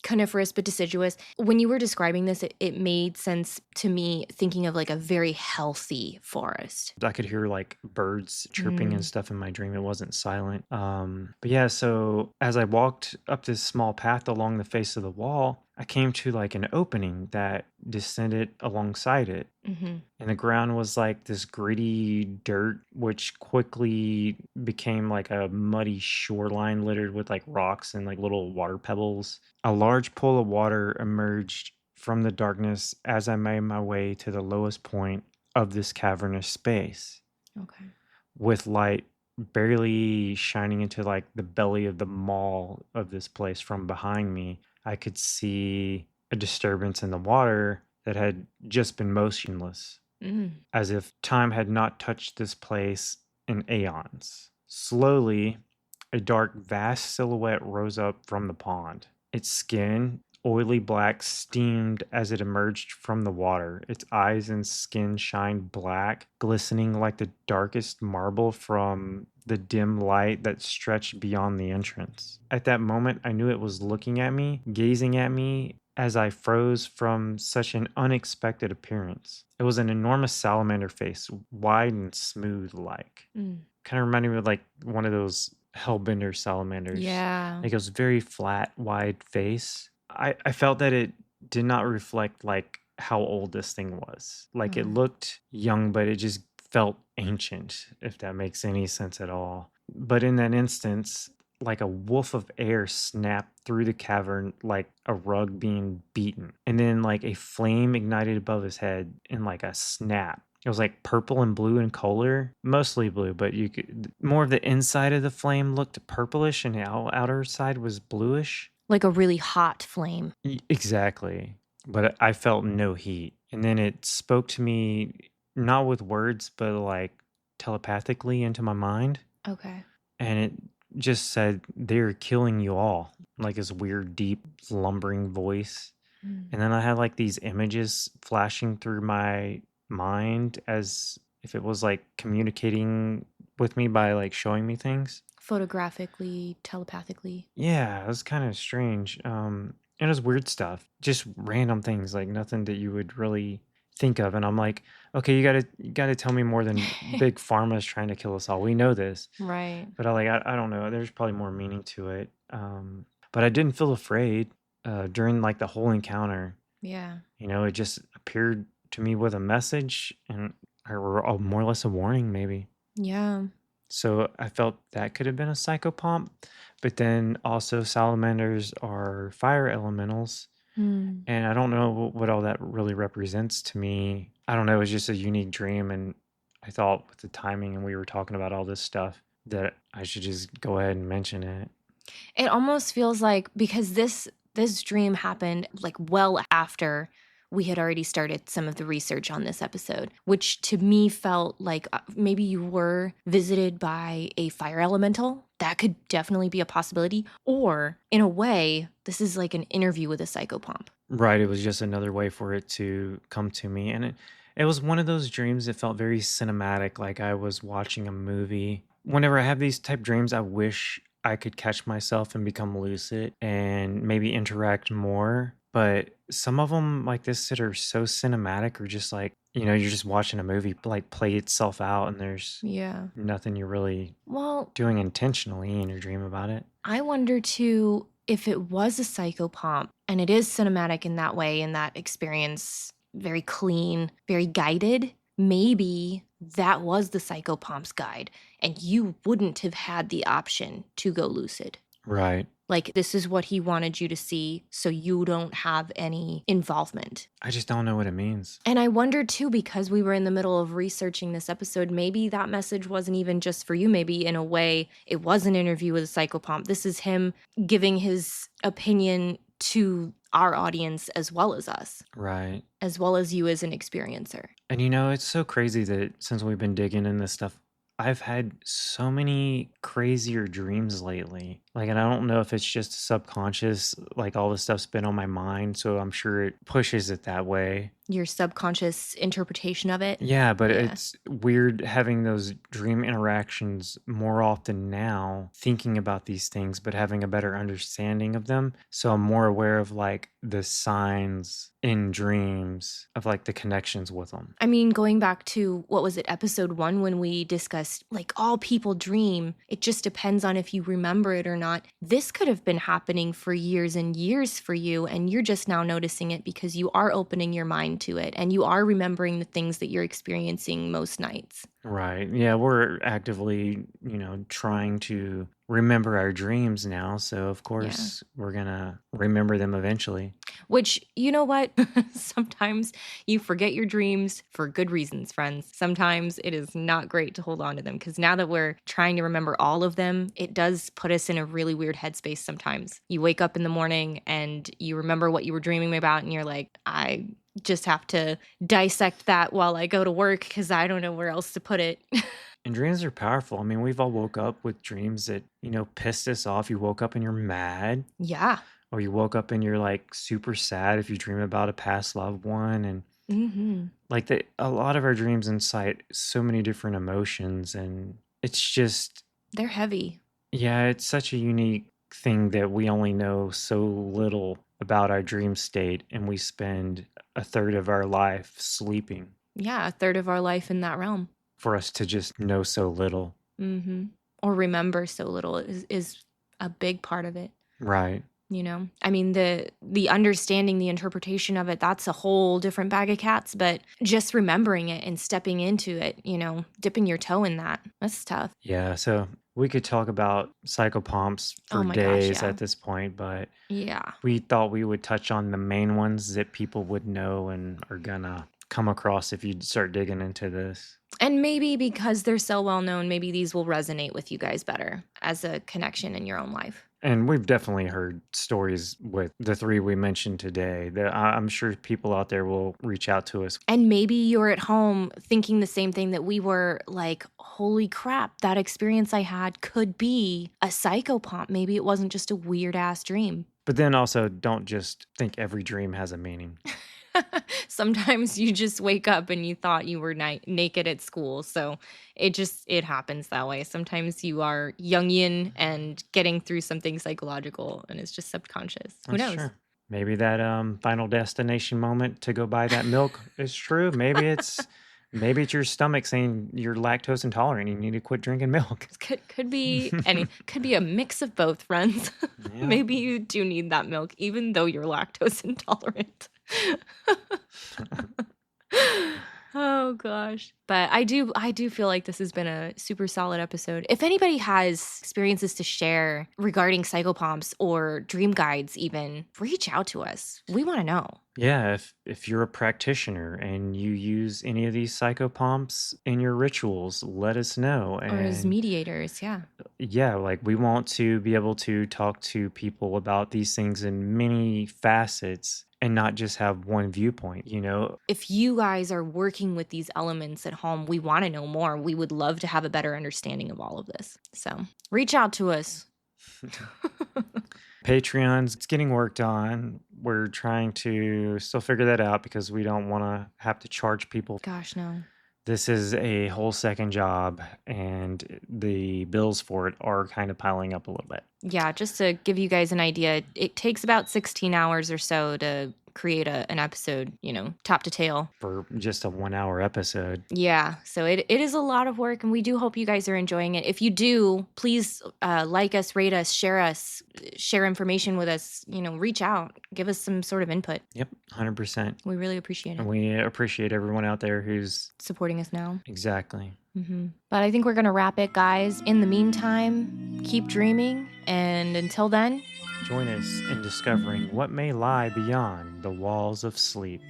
coniferous, but deciduous. When you were describing this, it made sense to me, thinking of like a very healthy forest. I could hear like birds chirping and stuff in my dream. It wasn't silent. But yeah, so as I walked up this small path along the face of the wall, I came to like an opening that descended alongside it. And the ground was like this gritty dirt, which quickly became like a muddy shoreline littered with like rocks and like little water pebbles. A large pool of water emerged from the darkness as I made my way to the lowest point of this cavernous space. Okay. With light barely shining into like the belly of the maw of this place from behind me, I could see a disturbance in the water that had just been motionless, as if time had not touched this place in aeons. Slowly, a dark, vast silhouette rose up from the pond. Its skin, oily black, steamed as it emerged from the water. Its eyes and skin shined black, glistening like the darkest marble from the dim light that stretched beyond the entrance. At that moment, I knew it was looking at me, gazing at me, as I froze from such an unexpected appearance. It was an enormous salamander face, wide and smooth like. Kind of reminded me of like one of those hellbender salamanders. Yeah. Like it was very flat, wide face. I felt that it did not reflect like how old this thing was. Like it looked young, but it just felt ancient, if that makes any sense at all. But in that instance, like a wolf of air snapped through the cavern like a rug being beaten. And then like a flame ignited above his head in like a snap. It was like purple and blue in color, mostly blue, but you could more of the inside of the flame looked purplish and the outer side was bluish. Like a really hot flame. Exactly. But I felt no heat. And then it spoke to me not with words, but like telepathically into my mind. Okay. And it just said, "They're killing you all." Like this weird, deep, lumbering voice. And then I had like these images flashing through my mind as if it was like communicating with me by like showing me things. Photographically, telepathically. Yeah, it was kind of strange. It was weird stuff, just random things, like nothing that you would really think of. And I'm like, okay, you gotta tell me more than big pharma's trying to kill us all. We know this, Right. but I don't know. There's probably more meaning to it. But I didn't feel afraid during like the whole encounter. Yeah. You know, it just appeared to me with a message or more or less a warning, maybe. Yeah. So I felt that could have been a psychopomp, but then also salamanders are fire elementals, and I don't know what all that really represents to me. I don't know, it was just a unique dream, and I thought with the timing and we were talking about all this stuff that I should just go ahead and mention it. It almost feels like because this dream happened like well after we had already started some of the research on this episode, which to me felt like maybe you were visited by a fire elemental. That could definitely be a possibility. Or in a way, this is like an interview with a psychopomp. Right, it was just another way for it to come to me. And it was one of those dreams that felt very cinematic, like I was watching a movie. Whenever I have these type dreams, I wish I could catch myself and become lucid and maybe interact more. But some of them like this that are so cinematic or just like, you're just watching a movie like play itself out and there's nothing you're really doing intentionally in your dream about it. I wonder too if it was a psychopomp and it is cinematic in that way, in that experience, very clean, very guided. Maybe that was the psychopomp's guide and you wouldn't have had the option to go lucid. Right. Like, this is what he wanted you to see, so you don't have any involvement. I just don't know what it means. And I wonder, too, because we were in the middle of researching this episode, maybe that message wasn't even just for you. Maybe, in a way, it was an interview with a psychopomp. This is him giving his opinion to our audience as well as us. Right. As well as you as an experiencer. And it's so crazy that since we've been digging in this stuff, I've had so many crazier dreams lately. Like, and I don't know if it's just subconscious, like all this stuff's been on my mind. So I'm sure it pushes it that way. Your subconscious interpretation of it. Yeah, but it's weird having those dream interactions more often now, thinking about these things, but having a better understanding of them. So I'm more aware of like the signs in dreams of like the connections with them. I mean, going back to, what was it, episode 1, when we discussed like all people dream, it just depends on if you remember it or not. This could have been happening for years and years for you, and you're just now noticing it because you are opening your mind to it and you are remembering the things that you're experiencing most nights. Right. Yeah, we're actively, trying to remember our dreams now. So, of course, we're going to remember them eventually. Which, you know what? Sometimes you forget your dreams for good reasons, friends. Sometimes it is not great to hold on to them because now that we're trying to remember all of them, it does put us in a really weird headspace sometimes. You wake up in the morning and you remember what you were dreaming about and you're like, I just have to dissect that while I go to work because I don't know where else to put it. And dreams are powerful. I mean, we've all woke up with dreams that, pissed us off. You woke up and you're mad. Yeah. Or you woke up and you're like super sad if you dream about a past loved one. And like a lot of our dreams incite so many different emotions. And it's just... they're heavy. Yeah, it's such a unique thing that we only know so little about our dream state. And we spend a third of our life sleeping. Yeah, a third of our life in that realm. For us to just know so little. Or remember so little is a big part of it. Right. You know, I mean, the understanding, the interpretation of it, that's a whole different bag of cats. But just remembering it and stepping into it, you know, dipping your toe in that's tough. Yeah, so we could talk about psychopomps for days at this point, but yeah, we thought we would touch on the main ones that people would know and are gonna come across if you start digging into this. And maybe because they're so well known, maybe these will resonate with you guys better as a connection in your own life. And we've definitely heard stories with the 3 we mentioned today that I'm sure people out there will reach out to us. And maybe you're at home thinking the same thing that we were, like, holy crap, that experience I had could be a psychopomp. Maybe it wasn't just a weird ass dream. But then also don't just think every dream has a meaning. Sometimes you just wake up and you thought you were naked at school. So it happens that way. Sometimes you are Jungian and getting through something psychological and it's just subconscious. Who knows? True. Maybe that Final Destination moment to go buy that milk is true. Maybe it's your stomach saying you're lactose intolerant and you need to quit drinking milk. Could be could be a mix of both, friends. Yeah. Maybe you do need that milk even though you're lactose intolerant. Oh gosh. But I do feel like this has been a super solid episode. If anybody has experiences to share regarding psychopomps or dream guides even, reach out to us. We want to know. Yeah, if you're a practitioner and you use any of these psychopomps in your rituals, let us know. Or as mediators, yeah. Yeah, like we want to be able to talk to people about these things in many facets and not just have one viewpoint, you know? If you guys are working with these elements at home, we want to know more. We would love to have a better understanding of all of this. So reach out to us. Patreon's it's getting worked on. We're trying to still figure that out because we don't want to have to charge people. Gosh, no. This is a whole second job and the bills for it are kind of piling up a little bit. Yeah, just to give you guys an idea, it takes about 16 hours or so to create an episode, you know, top to tail. For just a 1 hour episode. Yeah, so it is a lot of work and we do hope you guys are enjoying it. If you do, please like us, rate us, share information with us, you know, reach out, give us some sort of input. Yep, 100%. We really appreciate it. And we appreciate everyone out there who's supporting us now. Exactly. Mm-hmm. But I think we're going to wrap it, guys. In the meantime, keep dreaming. And until then, join us in discovering what may lie beyond the walls of sleep.